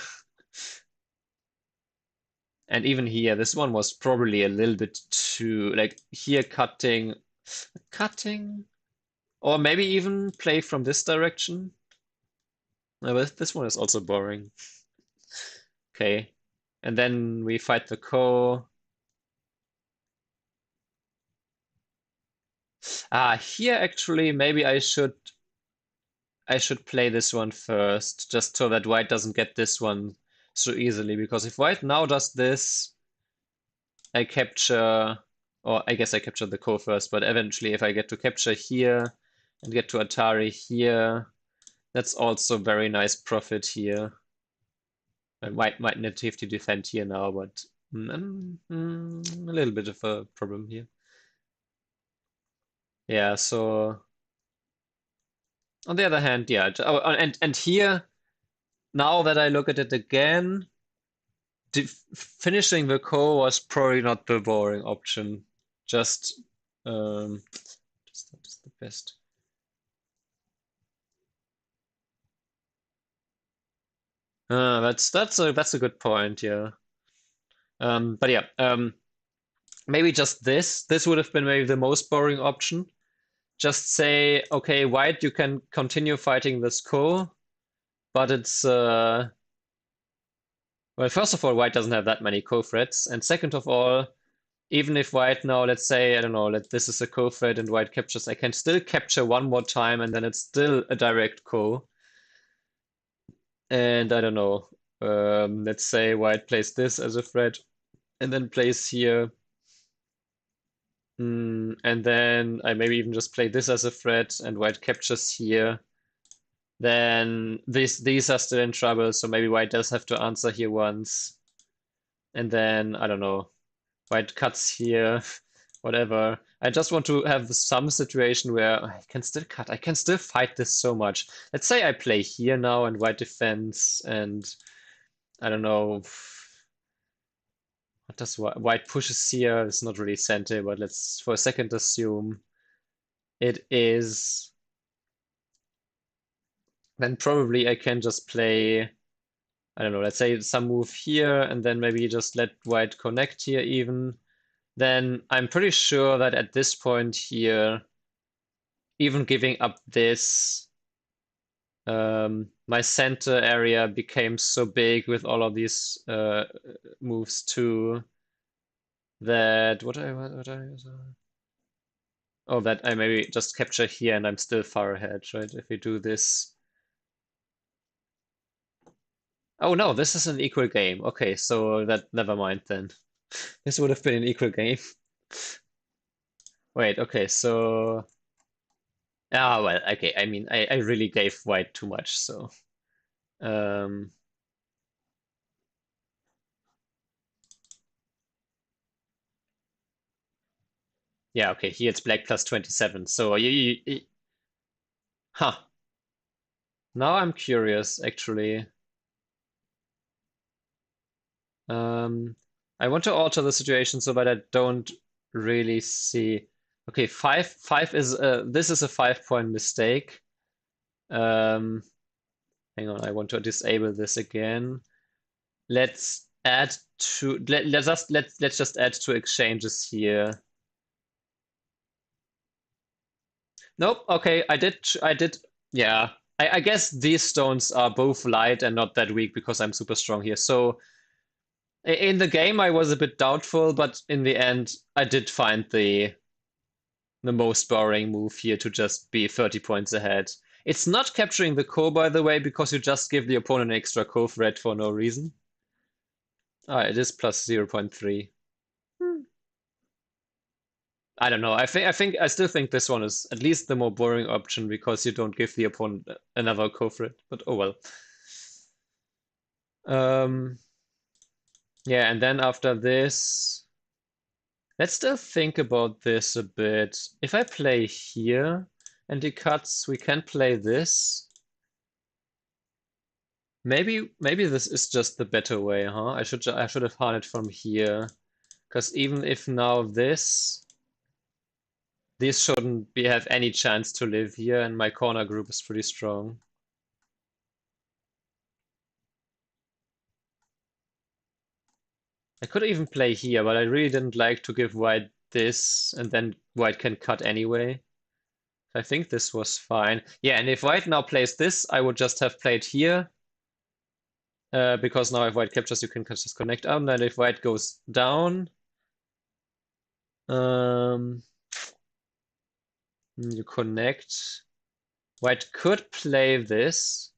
And even here, this one was probably a little bit too, like here cutting, or maybe even play from this direction. No, but this one is also boring. Okay, and then we fight the ko. Here actually, maybe I should play this one first, just so that white doesn't get this one so easily. Because if white now does this, I capture, or I guess I capture the ko first, but eventually if I get to capture here and get to Atari here, that's also very nice profit here. I might not have to defend here now, but a little bit of a problem here. Yeah, so on the other hand, yeah, and here, now that I look at it again, finishing the ko was probably not the boring option. Just not just the best. That's a good point, yeah. But yeah, maybe just this. This would have been maybe the most boring option. Just say, okay, white, you can continue fighting this ko, but it's well, first of all, white doesn't have that many ko threats, and second of all, even if white now, let's say, I don't know, this is a ko threat and white captures, I can still capture one more time, and then it's still a direct ko. And I don't know, let's say white plays this as a threat, and then plays here. And then I maybe even just play this as a threat, and white captures here. Then these are still in trouble, so maybe white does have to answer here once. And then, I don't know, white cuts here, whatever. I just want to have some situation where I can still cut. I can still fight this so much. Let's say I play here now and white defends, and I don't know, what does white pushes here? It's not really center, but let's for a second assume it is. Then probably I can just play, I don't know, let's say some move here, and then maybe just let white connect here even. Then I'm pretty sure that at this point here, even giving up this, my center area became so big with all of these moves too, that that I maybe just capture here and I'm still far ahead, right? If we do this. Oh no, this is an equal game. Okay, so that never mind then. This would have been an equal game. Wait, okay, so well, okay. I mean, I really gave white too much, so um yeah, okay, here it's black plus 27. So huh. Now I'm curious actually. Um I want to alter the situation so that I don't really see. Okay, five is this is a 5 point mistake. Um Hang on, I want to disable this again. Let's add to let's just add two exchanges here. Nope. Okay, I did. Yeah, I guess these stones are both light and not that weak because I'm super strong here. So in the game I was a bit doubtful, but in the end I did find the most boring move here to just be 30 points ahead. It's not capturing the core, by the way, because you just give the opponent an extra core threat for no reason. Ah, it is plus 0.3. I don't know. I still think this one is at least the more boring option because you don't give the opponent another core threat. But oh well. Um, yeah, and then after this, let's still think about this a bit. If I play here and he cuts, we can play this. Maybe this is just the better way, huh? I should have had it from here, because even if now these shouldn't have any chance to live here, and my corner group is pretty strong. I could even play here, but I really didn't like to give white this, and then white can cut anyway. I think this was fine. Yeah, and if white now plays this, I would just have played here. Because now if white captures, you can just connect up. And then if white goes down, you connect. White could play this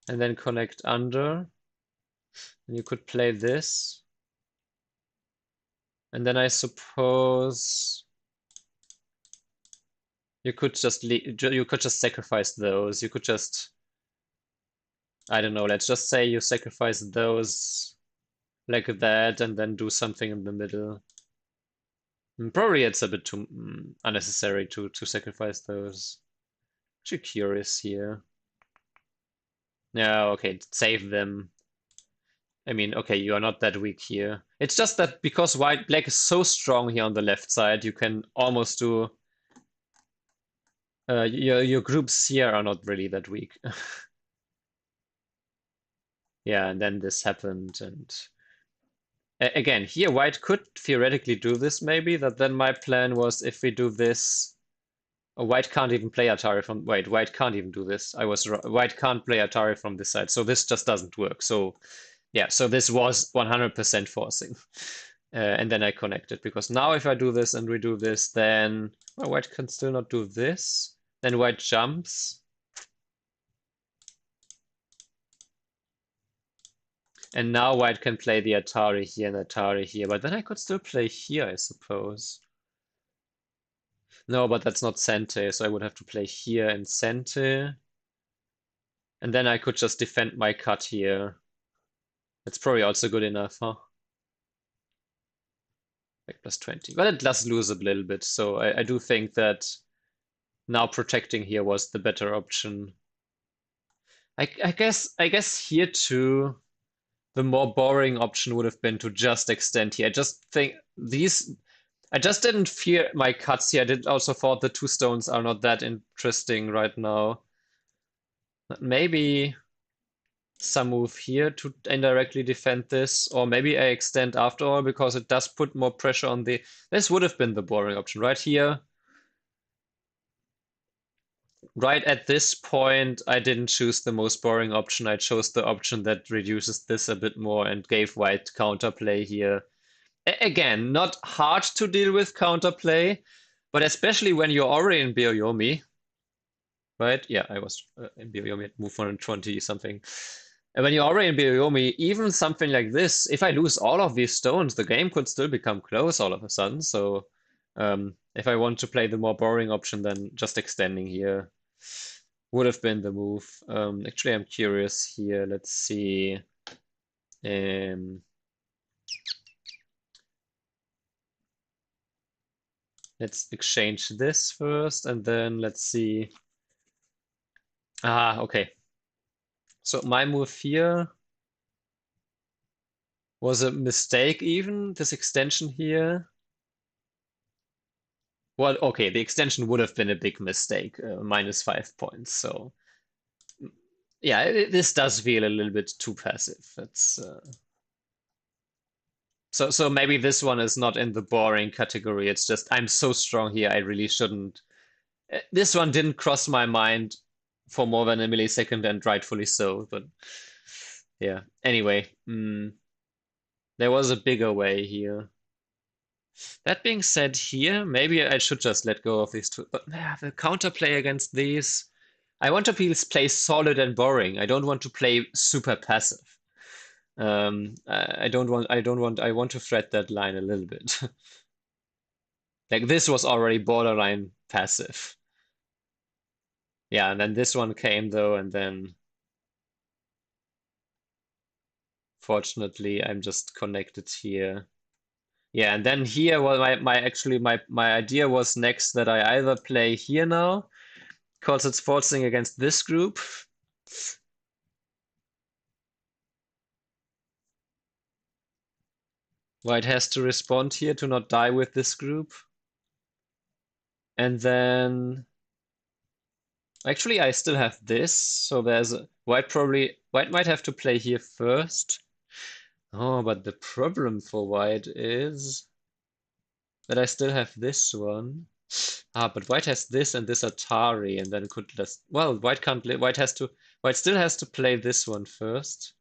and then connect under. And you could play this. And then I suppose you could just sacrifice those. You could just, I don't know, let's just say you sacrifice those like that and then do something in the middle. Probably it's a bit too unnecessary to sacrifice those. Actually curious here. Yeah, okay, save them. I mean, okay, you are not that weak here. It's just that because black is so strong here on the left side, you can almost do your groups here are not really that weak. Yeah, and then this happened, and again, here white could theoretically do this maybe, that then my plan was if we do this, white can't even play Atari from, wait, white can't even do this. White can't play Atari from this side, so this just doesn't work. So yeah, so this was 100% forcing. And then I connected, because now if I do this and redo this, then well, white can still not do this. Then white jumps. And now white can play the Atari here and Atari here, but then I could still play here, I suppose. No, but that's not Sente, so I would have to play here and Sente. And then I could just defend my cut here. That's probably also good enough, huh? Like plus 20. But it does lose a little bit, so I do think that now protecting here was the better option. I guess here too, the more boring option would have been to just extend here. I just think I just didn't fear my cuts here. I did also thought the two stones are not that interesting right now. But maybe some move here to indirectly defend this, or maybe I extend after all because it does put more pressure on the. This would have been the boring option right here. Right at this point, I didn't choose the most boring option. I chose the option that reduces this a bit more and gave white counterplay here. Again, not hard to deal with counterplay, but especially when you're already in Byo-Yomi, right? Yeah, I was in Byo-Yomi at move 120 something. And when you're already in Bioyomi, even something like this, if I lose all of these stones, the game could still become close all of a sudden. So if I want to play the more boring option, then just extending here would have been the move. Actually, I'm curious here. Let's see. Let's exchange this first, and then let's see. Okay. So my move here was a mistake even, this extension here. Well, okay, the extension would have been a big mistake, -5 points. So yeah, this does feel a little bit too passive. It's so maybe this one is not in the boring category. It's just I'm so strong here, I really shouldn't. This one didn't cross my mind for more than a millisecond, and rightfully so. But yeah, anyway, there was a bigger way here. That being said, here maybe I should just let go of these two. But the counterplay against these, I want to play solid and boring. I don't want to play super passive. I want to thread that line a little bit. Like this was already borderline passive. Yeah, and then this one came though, and then fortunately I'm just connected here. Yeah, and then here, well, my idea was next that I either play here now, because it's forcing against this group. White has to respond here to not die with this group. And then actually I still have this, so white might have to play here first. Oh, but the problem for white is that I still have this one. But white has this and this Atari, and then could just, well, white can't white still has to play this one first.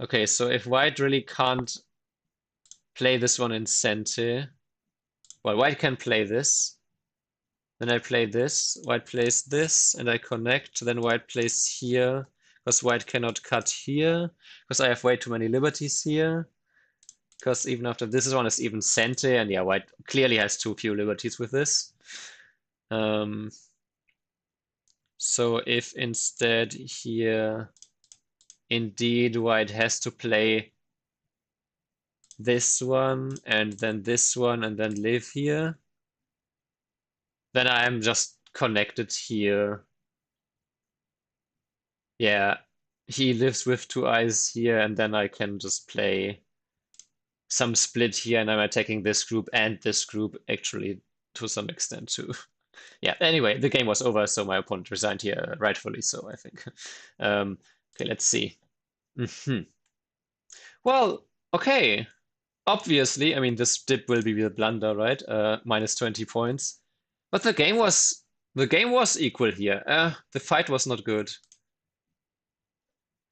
Okay, so if white really can't play this one in center, well, white can play this. Then I play this, white plays this, and I connect. Then white plays here, because white cannot cut here, because I have way too many liberties here. Because even after this one is even center, and yeah, white clearly has too few liberties with this. So if instead here, indeed, white has to play this one, and then this one, and then live here, then I'm just connected here. Yeah, he lives with 2 eyes here, and then I can just play some split here, and I'm attacking this group and this group actually to some extent too. Yeah, anyway, the game was over, so my opponent resigned here, rightfully so, I think. Okay, let's see. Well, okay. Obviously, I mean, this dip will be the blunder, right? -20 points. But the game was equal here. The fight was not good.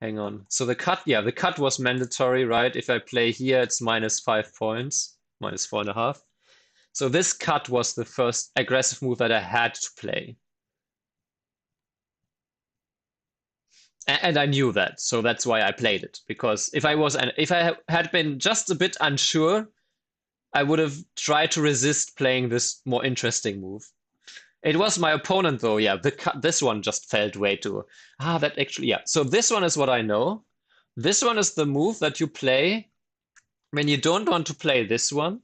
Hang on. So the cut was mandatory, right? If I play here, it's -5 points, -4.5. So this cut was the first aggressive move that I had to play. And I knew that, so that's why I played it. Because if I had been just a bit unsure, I would have tried to resist playing this more interesting move. It was my opponent though, yeah. This one just felt way too. That actually, yeah. So this one is what I know. This one is the move that you play when you don't want to play this one,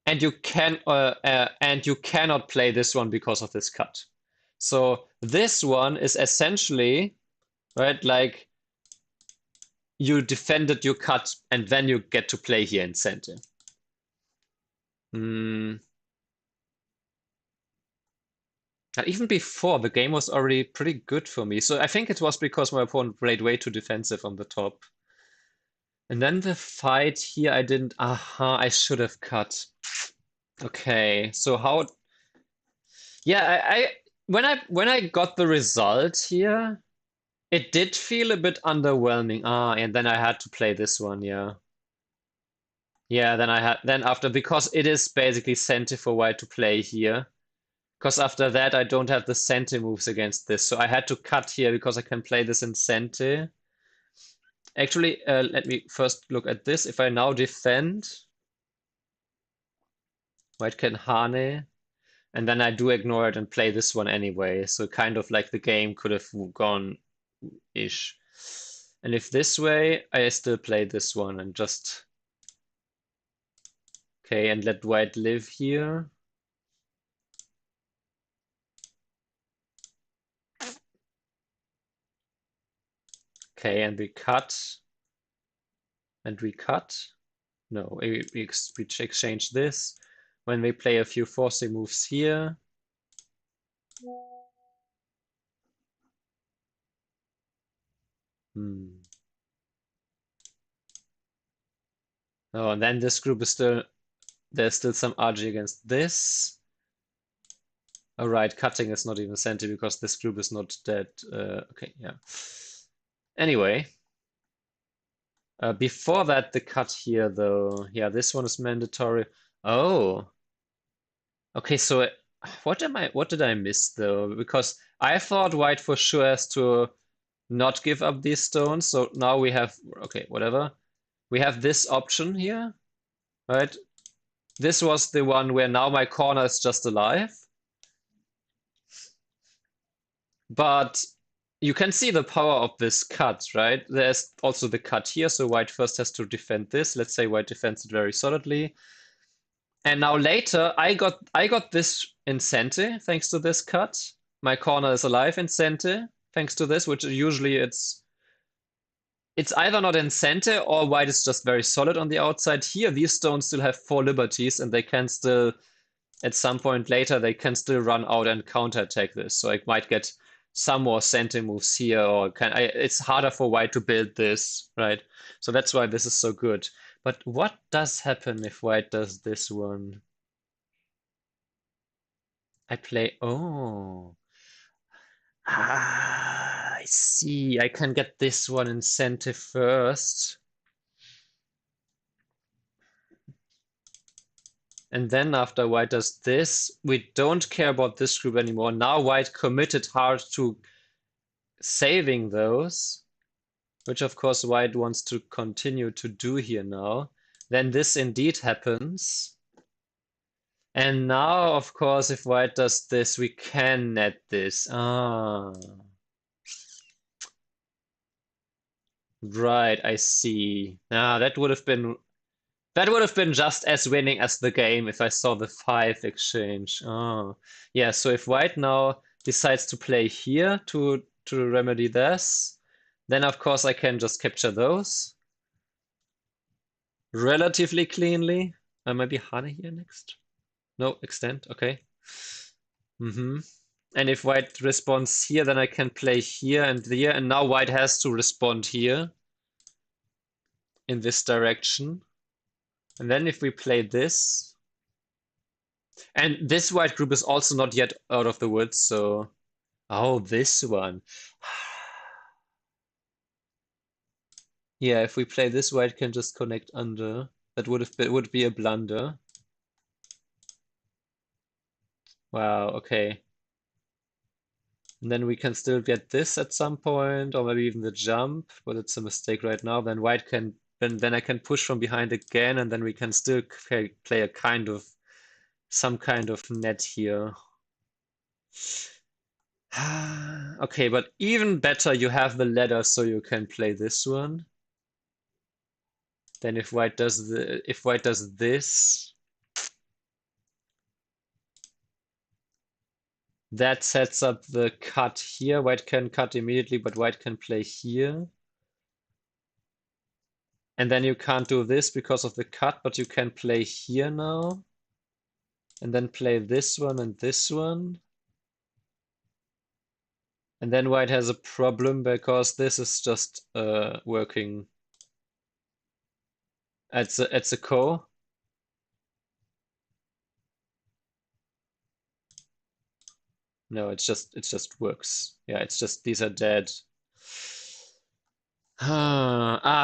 and you cannot play this one because of this cut. So this one is essentially, right, like you defended your cut, and then you get to play here in center. Even before, the game was already pretty good for me. So I think it was because my opponent played way too defensive on the top. And then the fight here, I didn't. I should have cut. Okay, so how? Yeah, when I got the result here, it did feel a bit underwhelming. And then I had to play this one. Yeah. Yeah, then after, because it is basically center for white to play here. Because after that, I don't have the Sente moves against this. So I had to cut here because I can play this in Sente. Actually, let me first look at this. If I now defend, white can Hane, and then I do ignore it and play this one anyway. So kind of like the game could have gone-ish. And if this way, I still play this one and just... Okay, and let white live here. Okay, and we cut. And we cut. No, we exchange this. When we play a few forcing moves here. Oh, and then this group is still... There's still some RG against this. Alright, cutting is not even Sente because this group is not dead. Okay, yeah. Anyway. Before that, the cut here, though. Yeah, this one is mandatory. Oh. Okay, so what did I miss, though? Because I thought white for sure has to not give up these stones. So now we have... Okay, whatever. We have this option here, right? This was the one where now my corner is just alive. But you can see the power of this cut, right? There's also the cut here, so white first has to defend this. Let's say white defends it very solidly. And now later, I got this in Sente, thanks to this cut. My corner is alive in Sente, thanks to this, which usually it's either not in Sente or white is just very solid on the outside. Here, these stones still have 4 liberties, and they can still, at some point later, they can still run out and counterattack this. So I might get some more Sente moves here, or it's harder for white to build this, right? So that's why this is so good. But what does happen if white does this one? I play... Oh. Ah, I see. I can get this one incentive first. And then after white does this, we don't care about this group anymore. Now white committed hard to saving those, which of course white wants to continue to do here now. Then this indeed happens. And now, of course, if white does this, we can net this. Ah. Right, I see. Ah, that would have been just as winning as the game if I saw the 5 exchange. Oh. Yeah, so if white now decides to play here to remedy this, then of course I can just capture those relatively cleanly. Maybe Hane here next. No, extend, okay. And if white responds here, then I can play here and there, and now white has to respond here in this direction. And then if we play this, and this white group is also not yet out of the woods, so... Oh, this one. Yeah, if we play this, white can just connect under. That would be a blunder. Wow, okay. And then we can still get this at some point, or maybe even the jump, but it's a mistake right now. Then white can, then I can push from behind again, and then we can still play a kind of, some kind of net here. Okay, but even better, you have the ladder, so you can play this one. Then if white does this, that sets up the cut here. White can cut immediately, but white can play here. And then you can't do this because of the cut, but you can play here now. And then play this one and this one. And then white has a problem because this is just working. It's a ko. No, it just works. Yeah, it's just these are dead.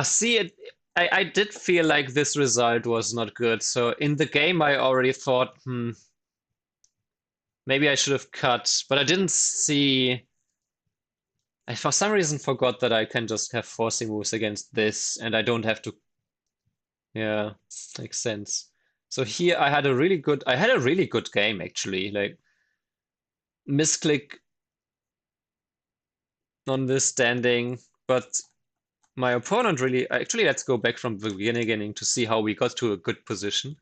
See, I did feel like this result was not good. So in the game, I already thought, Maybe I should have cut, but I didn't see. I for some reason forgot that I can just have forcing moves against this, and I don't have to. Yeah, makes sense. So here I had a really good game actually. Like misclick on this standing, but my opponent really. Actually, let's go back from the beginning to see how we got to a good position.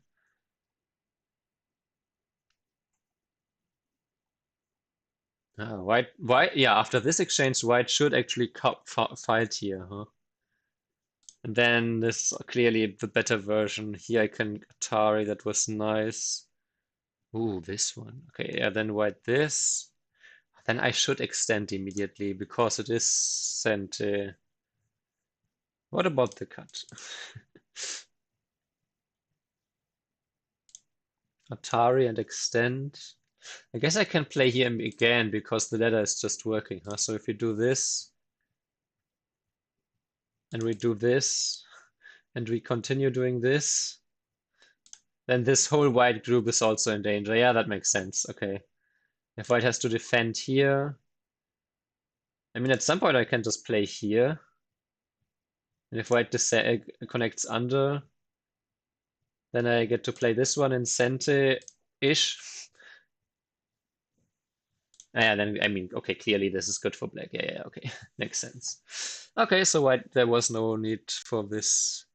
White, yeah, after this exchange, White should actually fight here, huh? And then this is clearly the better version. Here I can Atari, that was nice. Ooh, this one. Okay, yeah, then White this. Then I should extend immediately because it is sent. What about the cut? Atari and extend. I guess I can play here again because the ladder is just working, huh? So if you do this, and we do this, and we continue doing this, then this whole white group is also in danger. Yeah, that makes sense. Okay. If white has to defend here, I mean, at some point I can just play here. And if white connects under, then I get to play this one in center-ish. Yeah, then, I mean, okay, clearly this is good for black. Yeah, okay. Makes sense. Okay, so white, there was no need for this.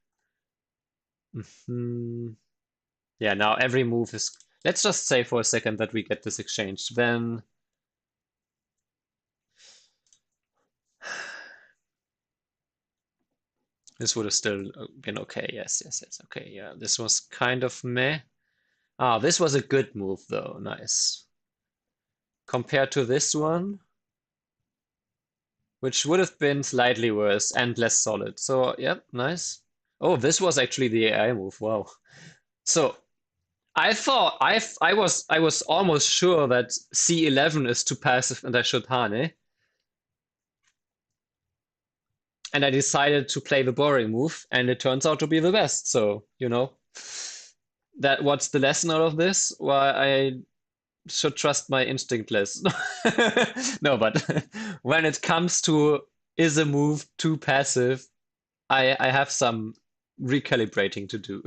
Yeah, now every move is... Let's just say for a second that we get this exchange. Then... This would have still been okay. Yes. Okay, yeah, this was kind of meh. Ah, this was a good move, though. Nice. Compared to this one, which would have been slightly worse and less solid. So, yep, nice. Oh, this was actually the AI move. Wow. So, I thought I was almost sure that C11 is too passive and I should Hane. And I decided to play the boring move, and it turns out to be the best. So, that what's the lesson out of this? Why I should trust my instinct less. No, but when it comes to is a move too passive, I have some recalibrating to do.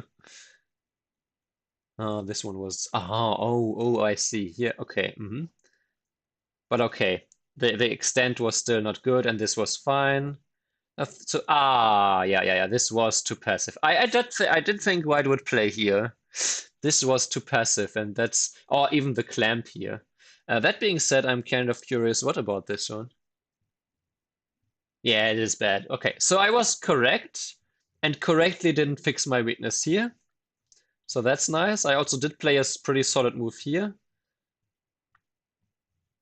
This one was I see. Yeah, okay. But okay, the extent was still not good, and this was fine. So yeah. This was too passive. I did think white would play here. This was too passive, and or even the clamp here. That being said, I'm kind of curious. What about this one? Yeah, it is bad. Okay, so I was correct, and correctly didn't fix my weakness here. So that's nice. I also did play a pretty solid move here.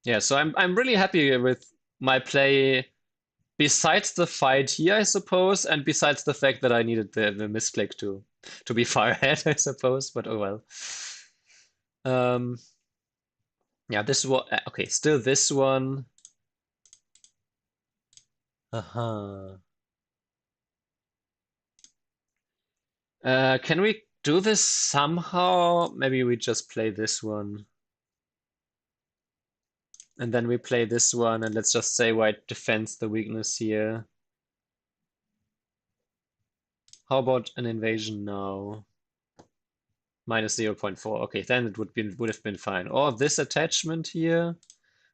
Yeah, so I'm really happy with my play. Besides the fight here, I suppose, and besides the fact that I needed the misclick to be far ahead, I suppose, but oh well. Yeah, this one. Okay, still this one. Can we do this somehow? Maybe we just play this one. And then we play this one, and let's just say white defends the weakness here. How about an invasion now? Minus 0.4. Okay, then it would have been fine. Or this attachment here,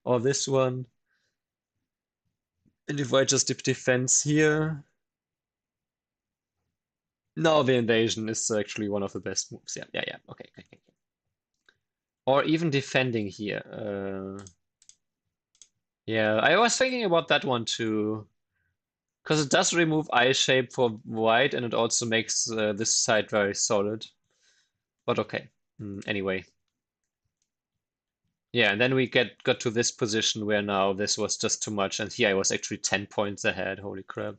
or this one. And if I just defense here, now the invasion is actually one of the best moves. Yeah. Okay. Or even defending here. Yeah, I was thinking about that one too. Because it does remove eye shape for white, and it also makes this side very solid. But okay. Anyway. Yeah, and then we got to this position where now this was just too much, and here I was actually 10 points ahead. Holy crap.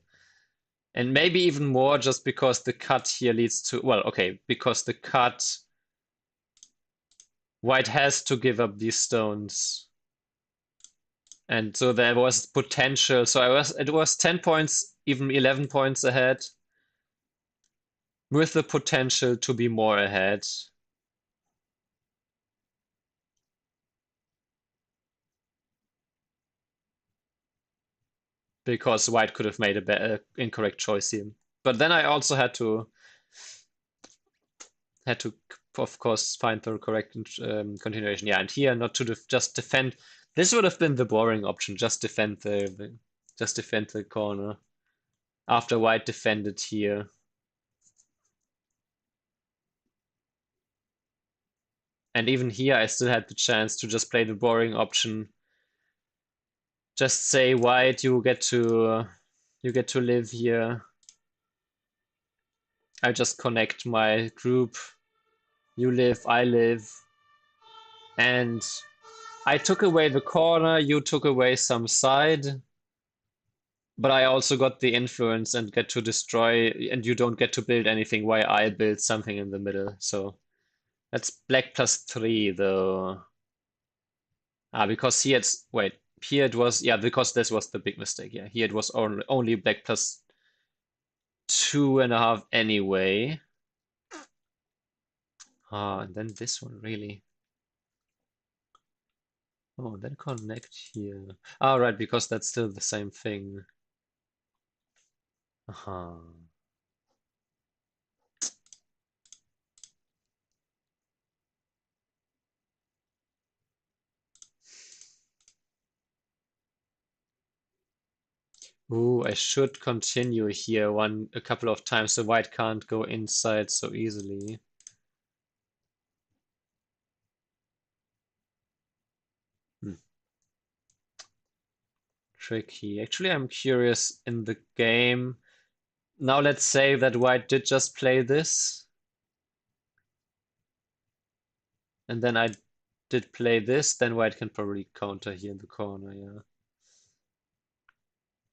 And maybe even more just because the cut here leads to, well, okay, because the cut, white has to give up these stones. And so there was potential. So it was 10 points, even 11 points ahead, with the potential to be more ahead. because white could have made a better incorrect choice here. But then I also had to, of course, find the correct continuation. Yeah, and here not to just defend. This would have been the boring option. Just defend the corner after white defended here. And even here, I still had the chance to just play the boring option. Just say white, you get to live here. I just connect my group. You live, I live. And I took away the corner, you took away some side. But I also got the influence and get to destroy, and you don't get to build anything while I build something in the middle. So that's black +3 though. Because here here it was, yeah, because this was the big mistake. Yeah, here it was only black +2.5 anyway. And then this one really. Oh, then connect here. Right, because that's still the same thing. Ooh, I should continue here a couple of times so white can't go inside so easily. Tricky. Actually, I'm curious in the game. Now let's say that white did just play this. And then I did play this, then white can probably counter here in the corner, yeah.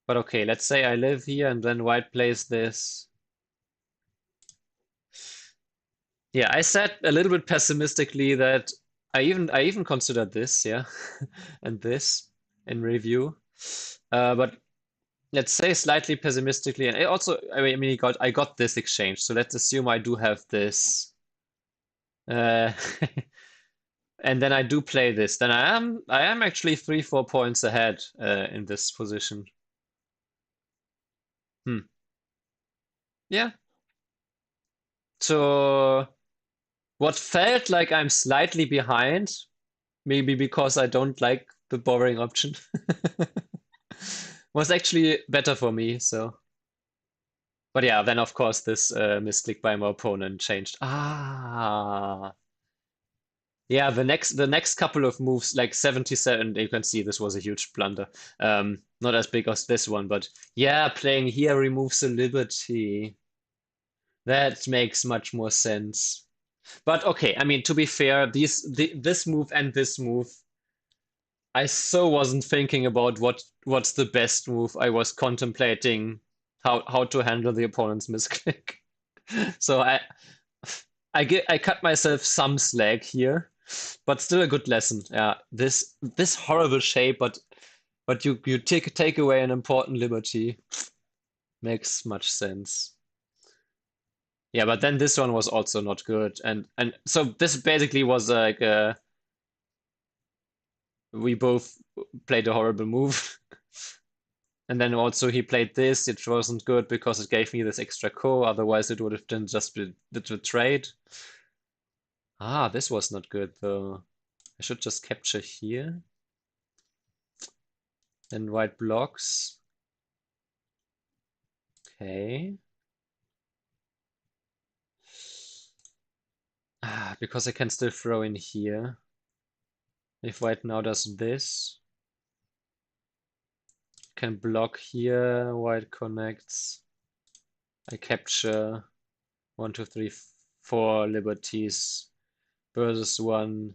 But okay, let's say I live here and then white plays this. Yeah, I said a little bit pessimistically that I even considered this, yeah, and this in review. But let's say slightly pessimistically, and I mean, I got this exchange, so let's assume I do have this. And then I do play this, then I am actually 3-4 points ahead in this position. Yeah. So what felt like I'm slightly behind, maybe because I don't like the boring option, was actually better for me. So, but yeah, then of course this misclick by my opponent changed. Yeah, the next couple of moves, like 77, you can see this was a huge blunder. Not as big as this one, but yeah, playing here removes the liberty. That makes much more sense. But okay, I mean, to be fair, this move and this move, I so wasn't thinking about what's the best move. I was contemplating how to handle the opponent's misclick. So I cut myself some slack here, but still a good lesson. Yeah, this horrible shape, but you take away an important liberty. Makes much sense. Yeah, but then this one was also not good, and so this basically was like we both played a horrible move. And then also he played this, it wasn't good because it gave me this extra co, otherwise it would have been just the trade. This was not good though. I should just capture here. Then white blocks. Okay. Because I can still throw in here. If white now does this, can block here, white connects. I capture 1, 2, 3, 4 liberties versus 1,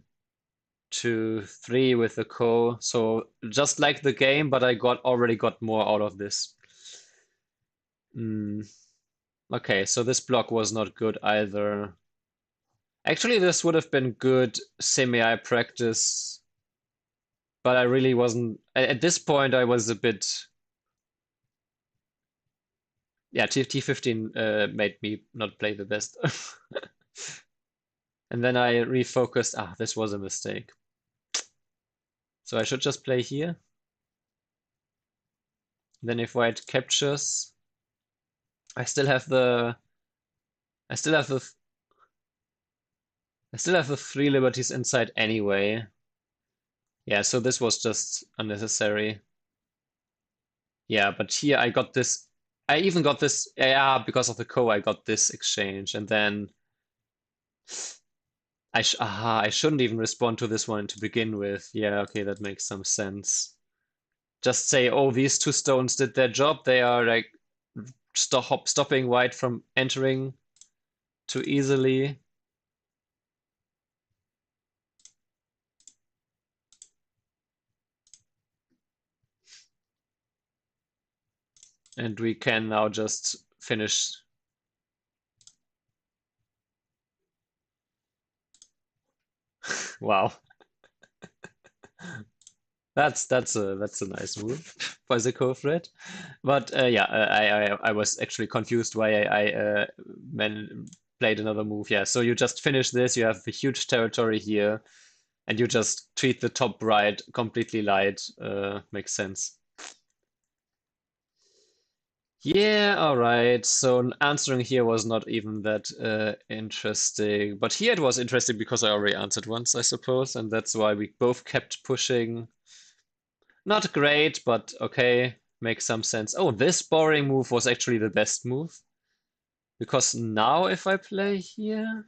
2, 3 with the co. So just like the game, but I already got more out of this. Okay, so this block was not good either. Actually, this would have been good semi practice, but I really wasn't. At this point, I was a bit. Yeah, T15 made me not play the best. And then I refocused. This was a mistake. So I should just play here. Then if white captures, I still have the I still have the I still have the 3 liberties inside anyway. Yeah, so this was just unnecessary. Yeah, but here I got this. I even got this. Yeah, because of the I got this exchange, and then I shouldn't even respond to this one to begin with. Yeah, okay, that makes some sense. Just say, oh, these 2 stones did their job. They are like stopping white from entering too easily. And we can now just finish. Wow. That's a nice move by the co-thread. But yeah, I was actually confused why I played another move. Yeah, so you just finish this, you have a huge territory here, and you just treat the top right completely light. Makes sense. Yeah, all right. So answering here was not even that interesting. But here it was interesting because I already answered once, I suppose, and that's why we both kept pushing. Not great, but okay, makes some sense. Oh, this boring move was actually the best move. Because now if I play here,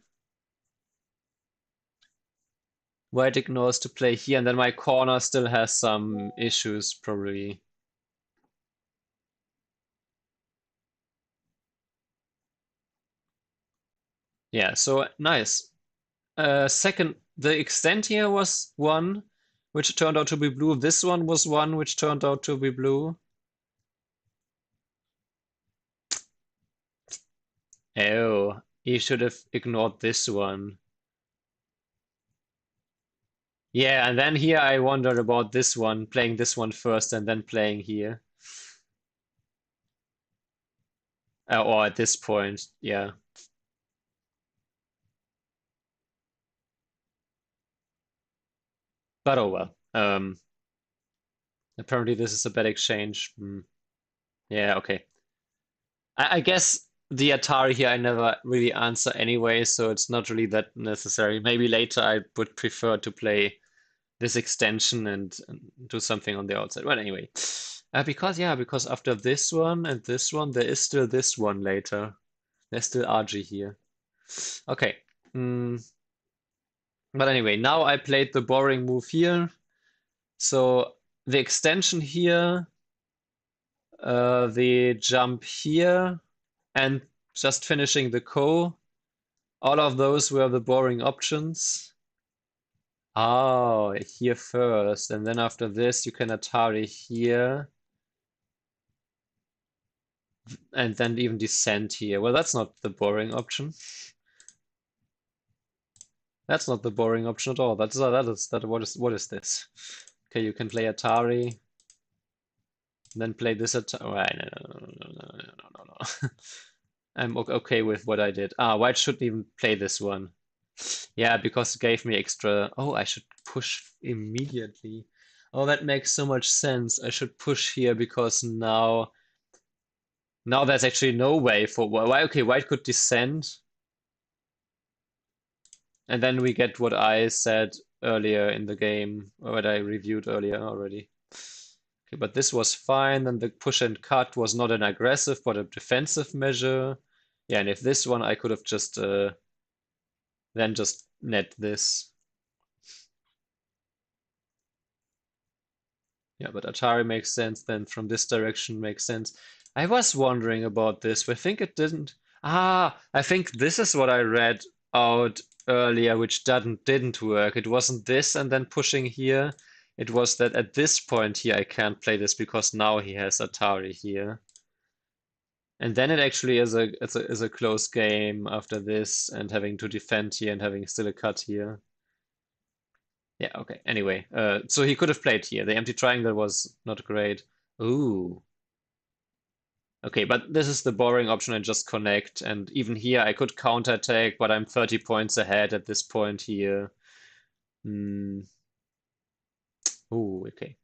white ignores to play here, and then my corner still has some issues, probably. Yeah, so nice. Second, the extent here was 1, which turned out to be blue. This one was 1, which turned out to be blue. Oh, he should have ignored this one. Yeah, and then here I wondered about this one, playing this one first and then playing here. Or at this point, yeah. But oh well. Apparently this is a bad exchange. Yeah, okay. I guess the Atari here I never really answer anyway, so it's not really that necessary. Maybe later I would prefer to play this extension and do something on the outside. Well, anyway. Because after this one and this one, there is still this one later. There's still RG here. Okay. But anyway, now I played the boring move here. So the extension here, the jump here, and just finishing the all of those were the boring options. Oh, here first, and then after this you can Atari here, and then even descend here. Well, that's not the boring option. That's not the boring option at all. What is this? Okay, you can play Atari, then play this Atari. Right, no. I'm okay with what I did. White shouldn't even play this one. Yeah, because it gave me extra. Oh, I should push immediately. Oh, that makes so much sense. I should push here because now there's actually no way for why. Okay, white could descend, and then we get what I said earlier in the game, or what I reviewed earlier already. Okay, but this was fine. Then the push and cut was not an aggressive, but a defensive measure. Yeah, and if this one, I could have just then just net this. Yeah, but Atari makes sense. Then from this direction makes sense. I was wondering about this. I think it didn't. I think this is what I read out earlier, which didn't work. It wasn't this and then pushing here. It was that at this point here I can't play this because now he has Atari here. And then it actually is a close game after this and having to defend here and having still a cut here. Yeah, okay. Anyway, so he could have played here. The empty triangle was not great. Ooh. Okay, but this is the boring option and just connect. And even here I could counterattack, but I'm 30 points ahead at this point here. Hmm. Ooh, okay.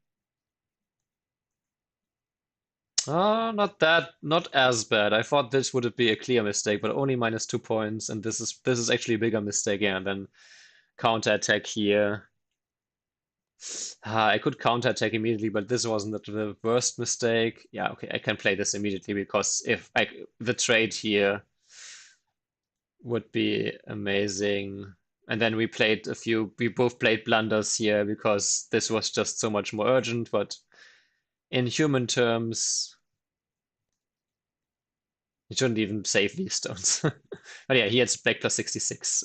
not as bad. I thought this would be a clear mistake, but only -2 points, and this is actually a bigger mistake, yeah, than counterattack here. I could counterattack immediately, but this wasn't the worst mistake. Yeah, okay, I can play this immediately because if the trade here would be amazing. And then we both played blunders here because this was just so much more urgent, but in human terms, you shouldn't even save these stones. But yeah, he had black plus 66.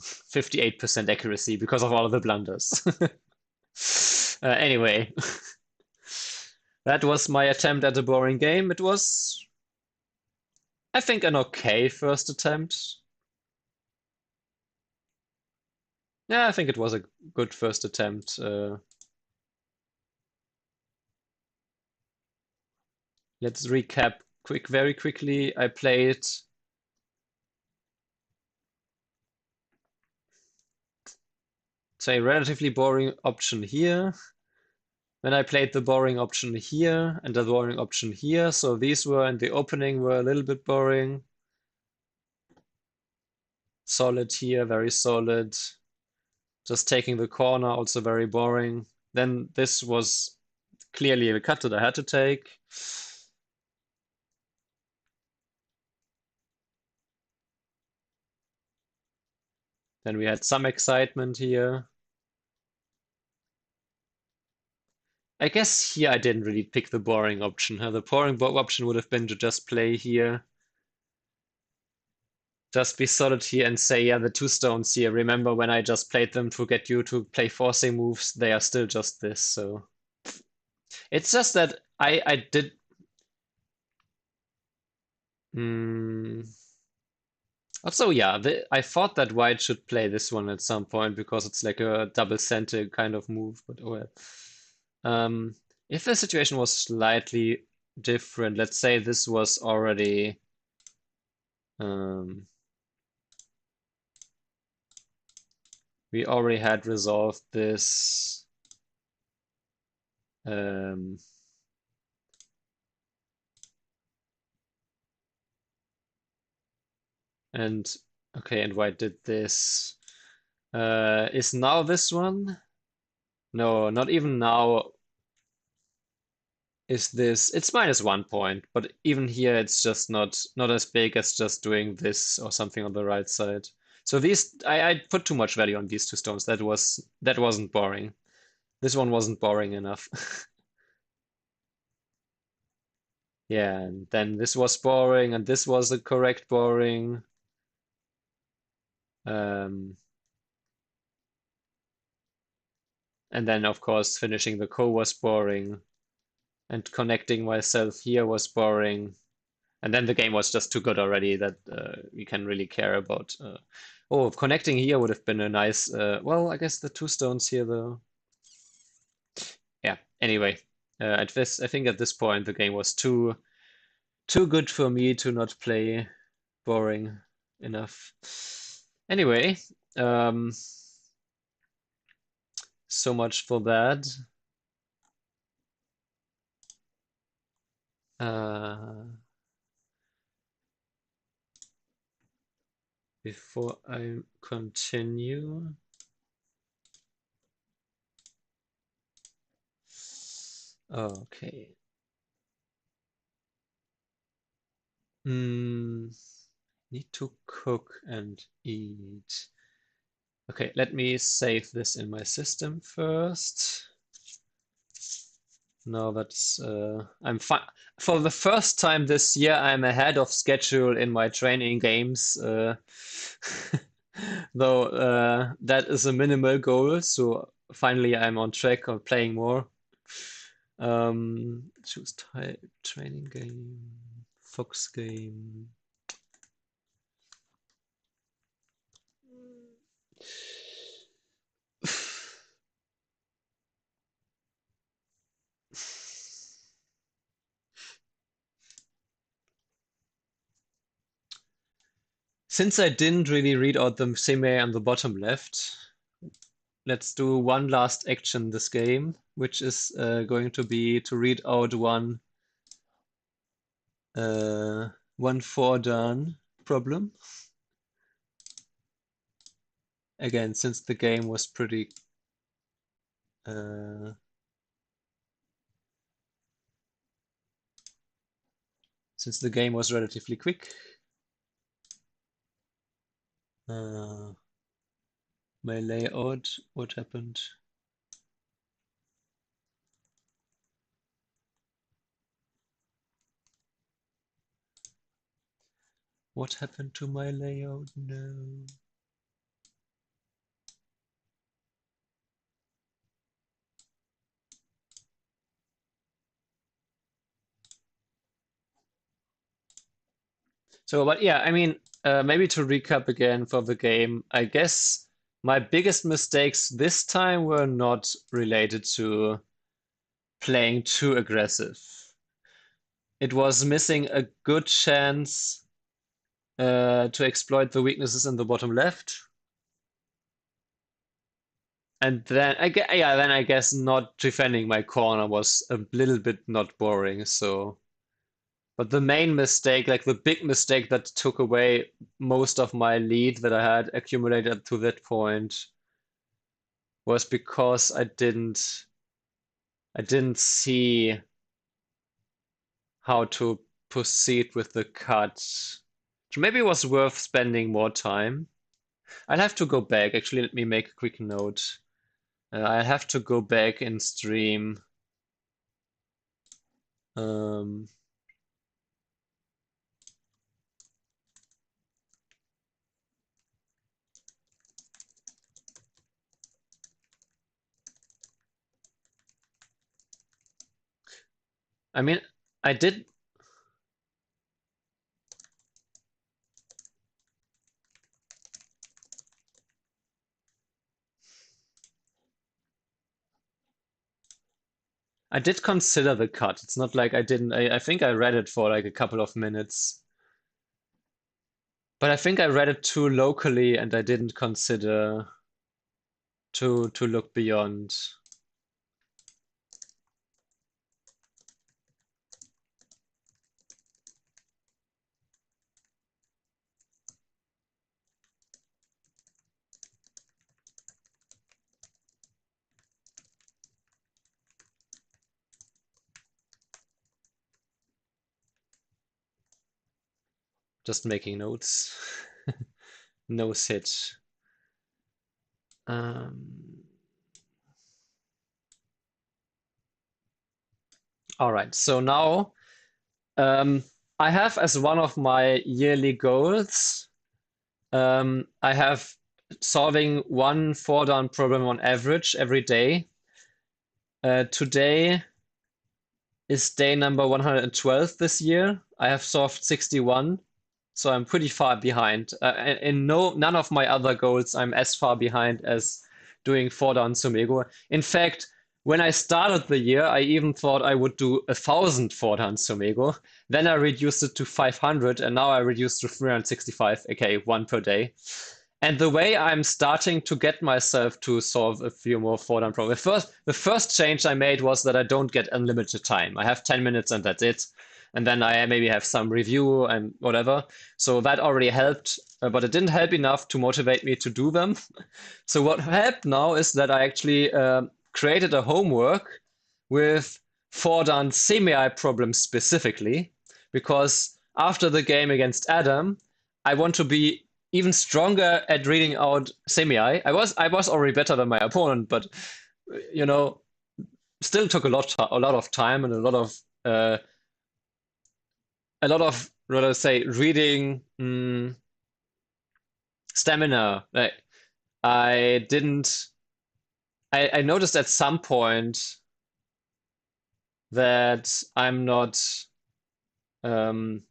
58% accuracy because of all of the blunders. Anyway, that was my attempt at a boring game. It was, I think, an okay first attempt. Yeah, I think it was a good first attempt. Let's recap very quickly. I played say relatively boring option here. Then I played the boring option here and the boring option here. So these were in the opening were a little bit boring. Solid here, very solid. Just taking the corner, also very boring. Then this was clearly a cut that I had to take. Then we had some excitement here. I guess here I didn't really pick the boring option. The boring option would have been to just play here. Just be solid here and say, yeah, the 2 stones here. Remember when I just played them to get you to play forcing moves? They are still just this, so. It's just that I did. Hmm. Also, yeah, I thought that white should play this one at some point because it's like a double center kind of move, but oh well. If the situation was slightly different, let's say this was already we already had resolved this and okay, and white did this. Is now this one? No, not even now is this. It's -1 point, but even here it's just not as big as just doing this or something on the right side. So these I put too much value on these 2 stones. That wasn't boring. This one wasn't boring enough. Yeah, and then this was boring, and this was the correct boring. And then, of course, finishing the ko was boring, and connecting myself here was boring. And then the game was just too good already that we can really care about. Oh, connecting here would have been a nice. Well, I guess the 2 stones here, though. Yeah. Anyway, I think at this point the game was too good for me to not play boring enough. Anyway, so much for that. Before I continue, okay. Need to cook and eat. Okay, let me save this in my system first. No, that's I'm fine. For the first time this year, I'm ahead of schedule in my training games. Though that is a minimal goal, so finally I'm on track of playing more. Choose type, training game, Fox game. Since I didn't really read out the semi on the bottom left, let's do one last action this game, which is going to be to read out one 4-dan problem. Again, since the game was pretty since the game was relatively quick. My layout, what happened? What happened to my layout? No. So, but yeah, I mean, maybe to recap again for the game, I guess my biggest mistakes this time were not related to playing too aggressive. It was missing a good chance to exploit the weaknesses in the bottom left. And then I guess not defending my corner was a little bit not boring. So, but the main mistake, like the big mistake that took away most of my lead that I had accumulated to that point, was because I didn't see how to proceed with the cut. So maybe it was worth spending more time. I'll have to go back. Actually, let me make a quick note. I have to go back in stream. Um, I mean, I did. I did consider the cut. It's not like I didn't. I think I read it for like a couple of minutes. But I think I read it too locally and I didn't consider to look beyond. Just making notes. No sit. All right, so now I have as one of my yearly goals, I have solving one 4-dan problem on average every day. Today is day number 112 this year. I have solved 61, so I'm pretty far behind. In none of my other goals, I'm as far behind as doing 4-dan Sumego. In fact, when I started the year, I even thought I would do 1,000 4-dan Sumego. Then I reduced it to 500, and now I reduced to 365, aka one per day. And the way I'm starting to get myself to solve a few more 4-dan problems. The first change I made was that I don't get unlimited time. I have 10 minutes and that's it. And then I maybe have some review and whatever. So that already helped, but it didn't help enough to motivate me to do them. So what helped now is that I actually created a homework with 4-dan semi problems specifically, because after the game against Adam, I want to be even stronger at reading out semi. I was already better than my opponent, but you know, still took a lot of time and a lot of let's say reading stamina. Like I didn't. I noticed at some point that I'm not that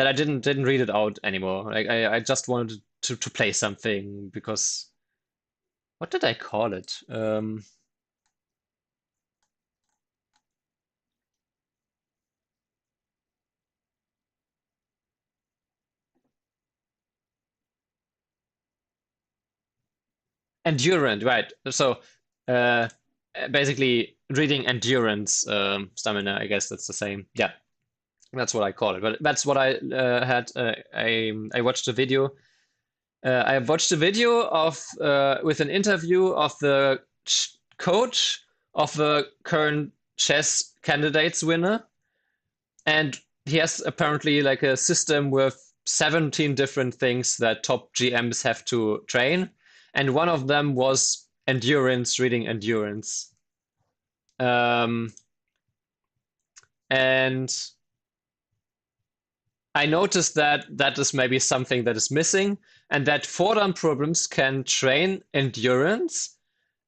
I didn't read it out anymore. Like I just wanted to play something because what did I call it? Endurance, right? So basically reading endurance stamina. I guess that's the same. Yeah, that's what I call it. But that's what I had. I watched a video. I watched a video of with an interview of the coach of the current chess candidates winner, and he has apparently like a system with 17 different things that top GMs have to train, and one of them was endurance, reading endurance. And I noticed that that is maybe something that is missing, and that forearm problems can train endurance,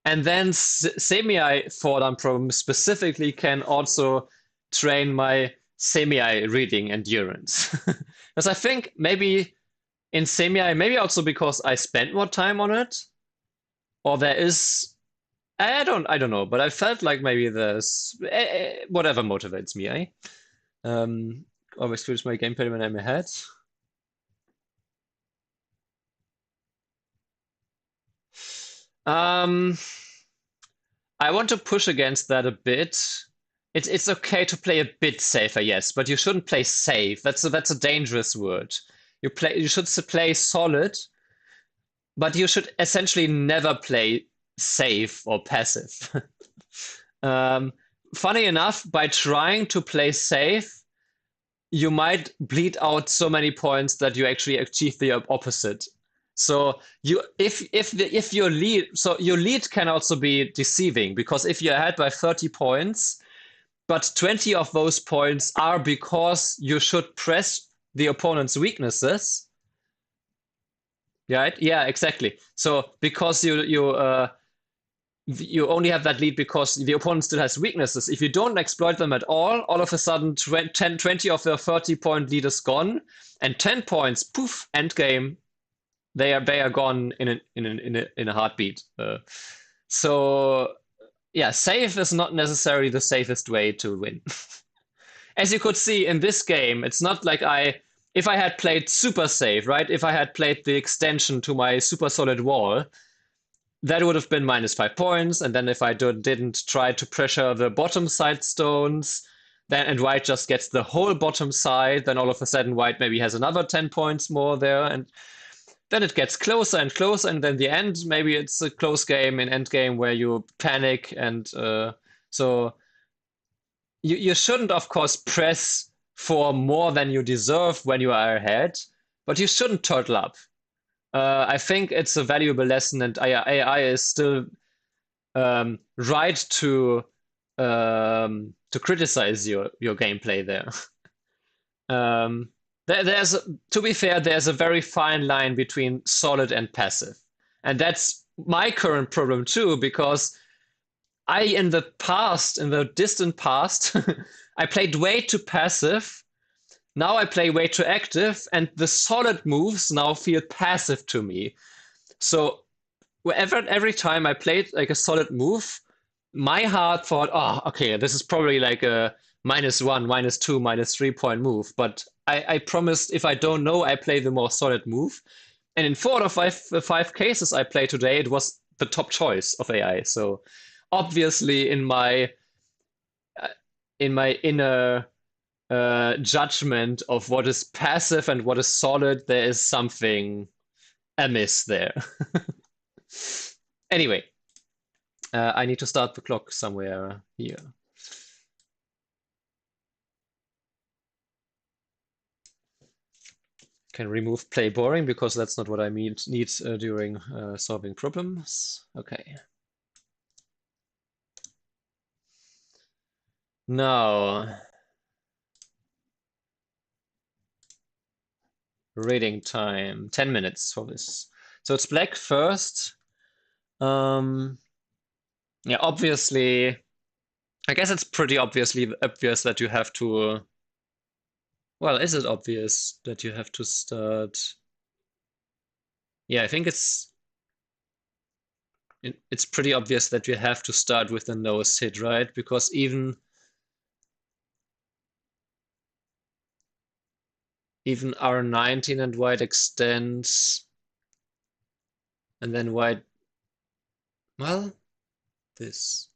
and then semi forearm problems specifically can also train my semi reading endurance. Because I think maybe in semi, maybe also because I spent more time on it, or there is. I don't know, but I felt like maybe there's whatever motivates me, eh? Um, Always feels my gameplay when I'm ahead. Um, I want to push against that a bit. It's okay to play a bit safer, yes, but you shouldn't play safe. That's a dangerous word. You should play solid, but you should essentially never play safe or passive. um, Funny enough, by trying to play safe, you might bleed out so many points that you actually achieve the opposite. So you if your lead, so your lead can also be deceiving, because if you're ahead by 30 points, but 20 of those points are because you should press the opponent's weaknesses. Right? Yeah, exactly. So because you only have that lead because the opponent still has weaknesses. If you don't exploit them at all of a sudden 20 of the 30-point lead is gone, and 10 points, poof, end game, they are gone in a heartbeat. So yeah, safe is not necessarily the safest way to win. As you could see in this game, it's not like if I had played super safe, right? If I had played the extension to my super solid wall, that would have been -5 points. And then if I didn't try to pressure the bottom side stones, then and white just gets the whole bottom side, then all of a sudden white maybe has another 10 points more there, and then it gets closer and closer, and then the end, maybe it's a close game in end game where you panic, and so you shouldn't, of course, press for more than you deserve when you are ahead, but you shouldn't turtle up. I think it's a valuable lesson, and AI is still right to criticize your gameplay there. There's, to be fair, there's a very fine line between solid and passive, and that's my current problem too, because in the distant past, I played way too passive. Now I play way too active, and the solid moves now feel passive to me. So every time I played like a solid move, my heart thought, oh, okay, this is probably like a -1, -2, -3 point move. But I promised if I don't know, I play the more solid move. And in 4 or 5 cases I played today, it was the top choice of AI. So obviously in my inner judgment of what is passive and what is solid, there is something amiss there. Anyway, I need to start the clock somewhere here. Can remove play boring because that's not what I need during solving problems. Okay. Now, reading time, 10 minutes for this. So it's black first. Yeah, obviously, I guess it's pretty obviously obvious that you have to. Well, is it obvious that you have to start? Yeah, I think it's pretty obvious that you have to start with the nose hit, right? Because even R19 and white extends, and then white Well, this.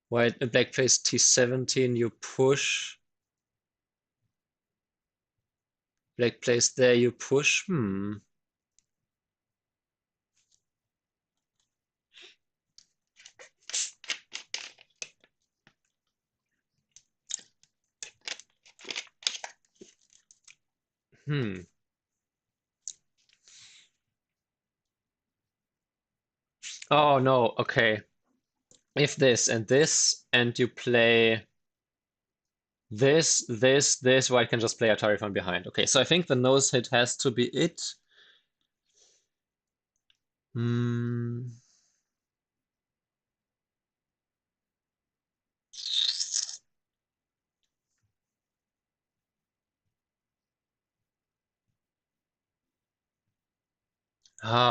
White, black plays t17, you push. Black plays there, you push. Oh no, okay. If this, and you play this, white can just play Atari from behind. Okay, so I think the nose hit has to be it.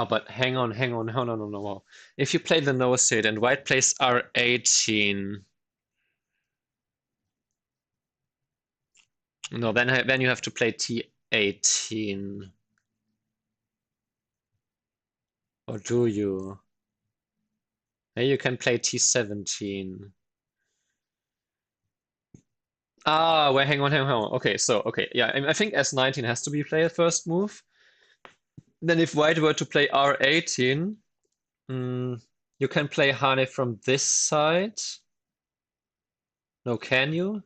But hang on. No. If you play the nose hit and white plays R18, no, then you have to play T18. Or do you? Maybe you can play T17. Wait, hang on. Okay, yeah, I think S19 has to be played first move. Then if white were to play R18, you can play Hane from this side. No, can you?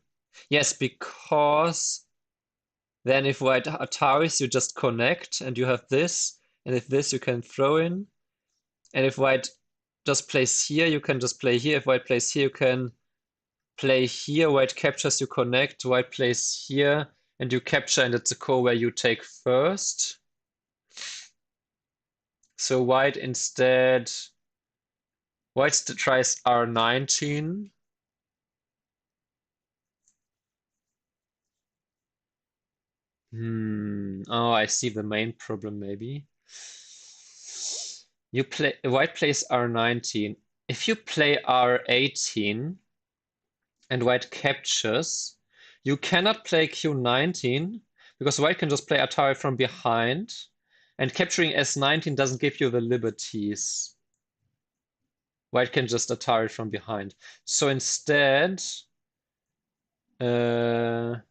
Yes, because then if white Ataris, you just connect and you have this, and if this you can throw in. And if white just plays here, you can just play here. If white plays here, you can play here. White captures, you connect. White plays here, and you capture, and it's a core where you take first. So white instead, white tries R19. Oh, I see the main problem maybe. White plays R19. If you play R18 and white captures, you cannot play Q19 because white can just play Atari from behind, and capturing S19 doesn't give you the liberties. White can just Atari from behind. So instead, you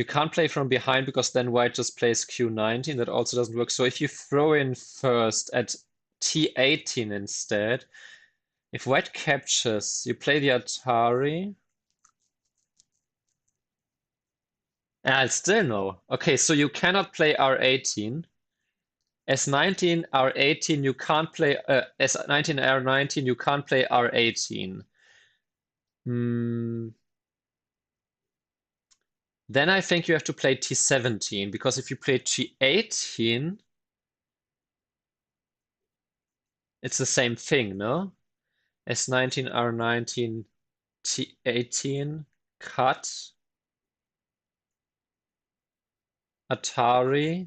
can't play from behind because then white just plays Q19. That also doesn't work. So if you throw in first at T18 instead, if white captures, you play the Atari. Still no. Okay, so you cannot play R18. S19, R18, you can't play S19, R19, you can't play R18. Then I think you have to play T17, because if you play T18, it's the same thing, no? S19, R19, T18, cut, Atari,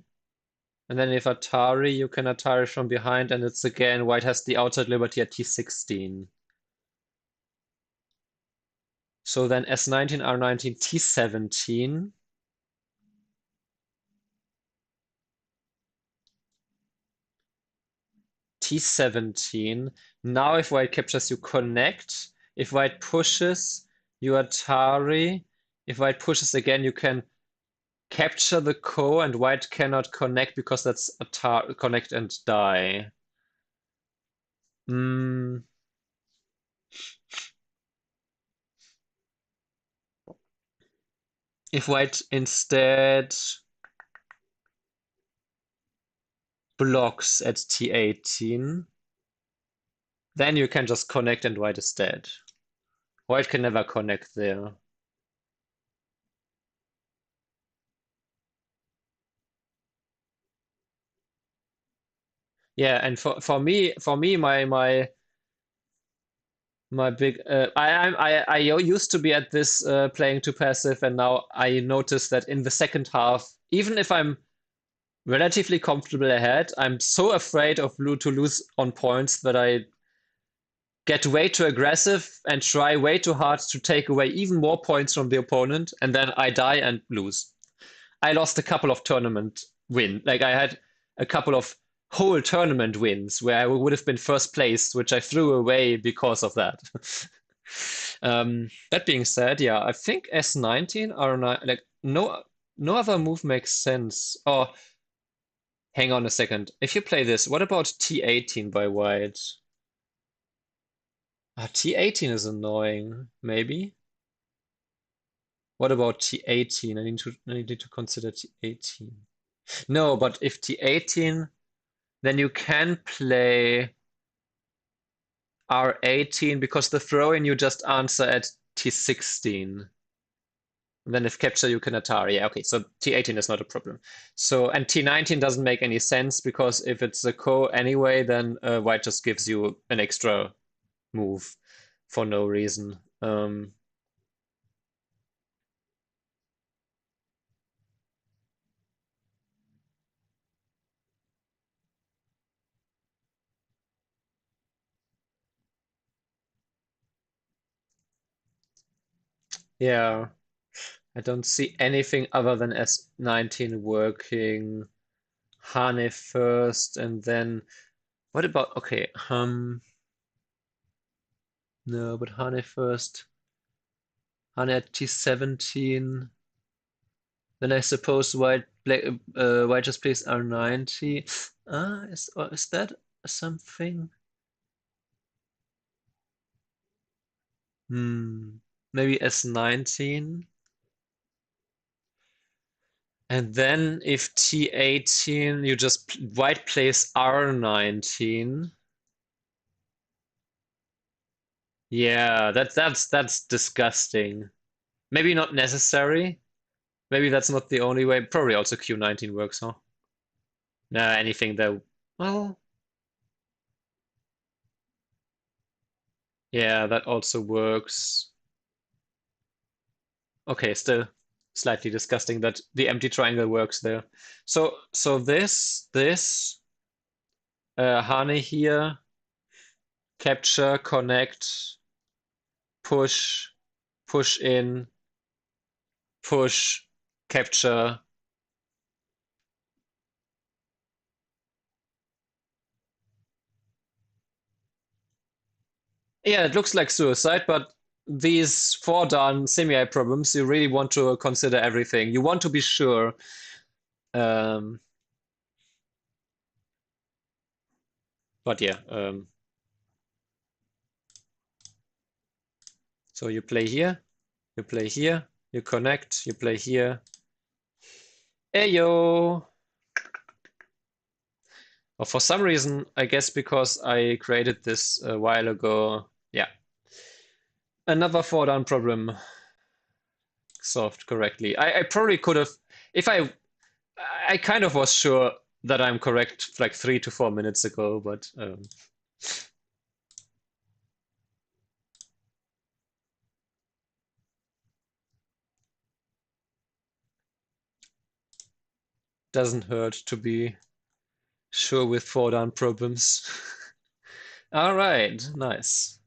and then if Atari, you can Atari from behind, and it's again, white has the outside liberty at T16. So then S19, R19, T17. T17. Now if white captures, you connect. If white pushes, you Atari. If white pushes again, you can capture the ko, and white cannot connect because that's Atari, connect and die. If white instead blocks at T18, then you can just connect and white is dead. White can never connect there. Yeah, and for me, my big I used to be at this playing too passive, and now I notice that in the second half, even if I'm relatively comfortable ahead, I'm so afraid of to lose on points that I get way too aggressive and try way too hard to take away even more points from the opponent, and then I die and lose. I lost a couple of tournaments win. Like I had a couple of whole tournament wins where I would have been first place, which I threw away because of that. That being said, yeah, I think S19 are not like no other move makes sense. Oh, hang on a second. If you play this, what about T18 by white? T18 is annoying, maybe. What about T18? I need to consider T18. No, but if T18, then you can play R18 because the throw-in you just answer at T16. And then if capture you can Atari. Yeah, okay, so T18 is not a problem. So and T19 doesn't make any sense because if it's a ko anyway, then white just gives you an extra move for no reason. Yeah, I don't see anything other than S19 working. Hane first, and then what about okay? No, but Hane first. Hane at T17. Then I suppose white just plays R90. Is that something? Maybe S19. And then if T18, you just white plays R19. Yeah, that's disgusting. Maybe not necessary. Maybe that's not the only way. Probably also Q19 works, huh? Nah, anything that well, yeah, that also works. Okay, still slightly disgusting that the empty triangle works there. So this Hane here, capture, connect, push, push in, push, capture. Yeah, it looks like suicide, but these 4-dan semi problems, you really want to consider everything. You want to be sure. But yeah, so you play here, you play here, you connect, you play here. Ayo! Well, for some reason, I guess because I created this a while ago, yeah. Another 4-dan problem solved correctly. I probably could have, if I kind of was sure that I'm correct like 3 to 4 minutes ago, but doesn't hurt to be sure with 4-dan problems. All right, nice.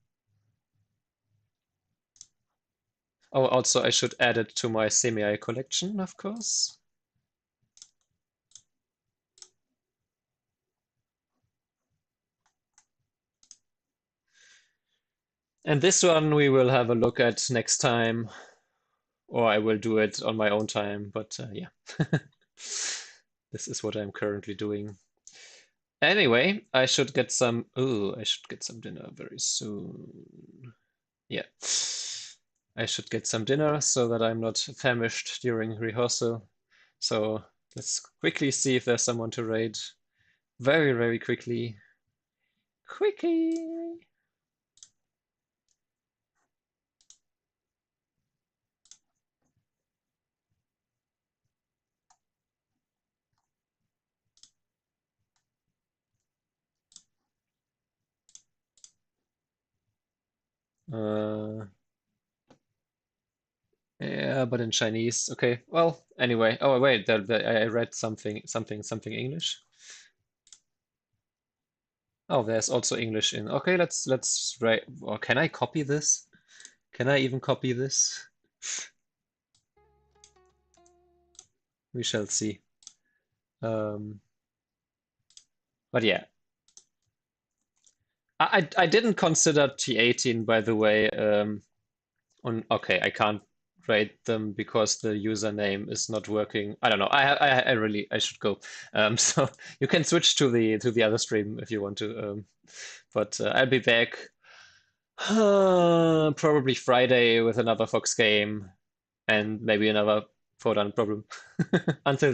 Oh, also I should add it to my semi collection, of course. And this one we will have a look at next time, or I will do it on my own time, but yeah. This is what I'm currently doing. Anyway, I should get some dinner very soon. Yeah. I should get some dinner so that I'm not famished during rehearsal. So let's quickly see if there's someone to raid. Very, very quickly. Quickly. Yeah, but in Chinese. Okay. Well, anyway. Oh wait, I read something English. Oh, there's also English in. Okay, let's write. Or can I copy this? Can I even copy this? We shall see. Um, but yeah, I didn't consider T18 by the way. Okay, I can't rate them because the username is not working. I don't know. I really I should go. So you can switch to the other stream if you want to. But I'll be back probably Friday with another Fox game and maybe another Photon problem. Until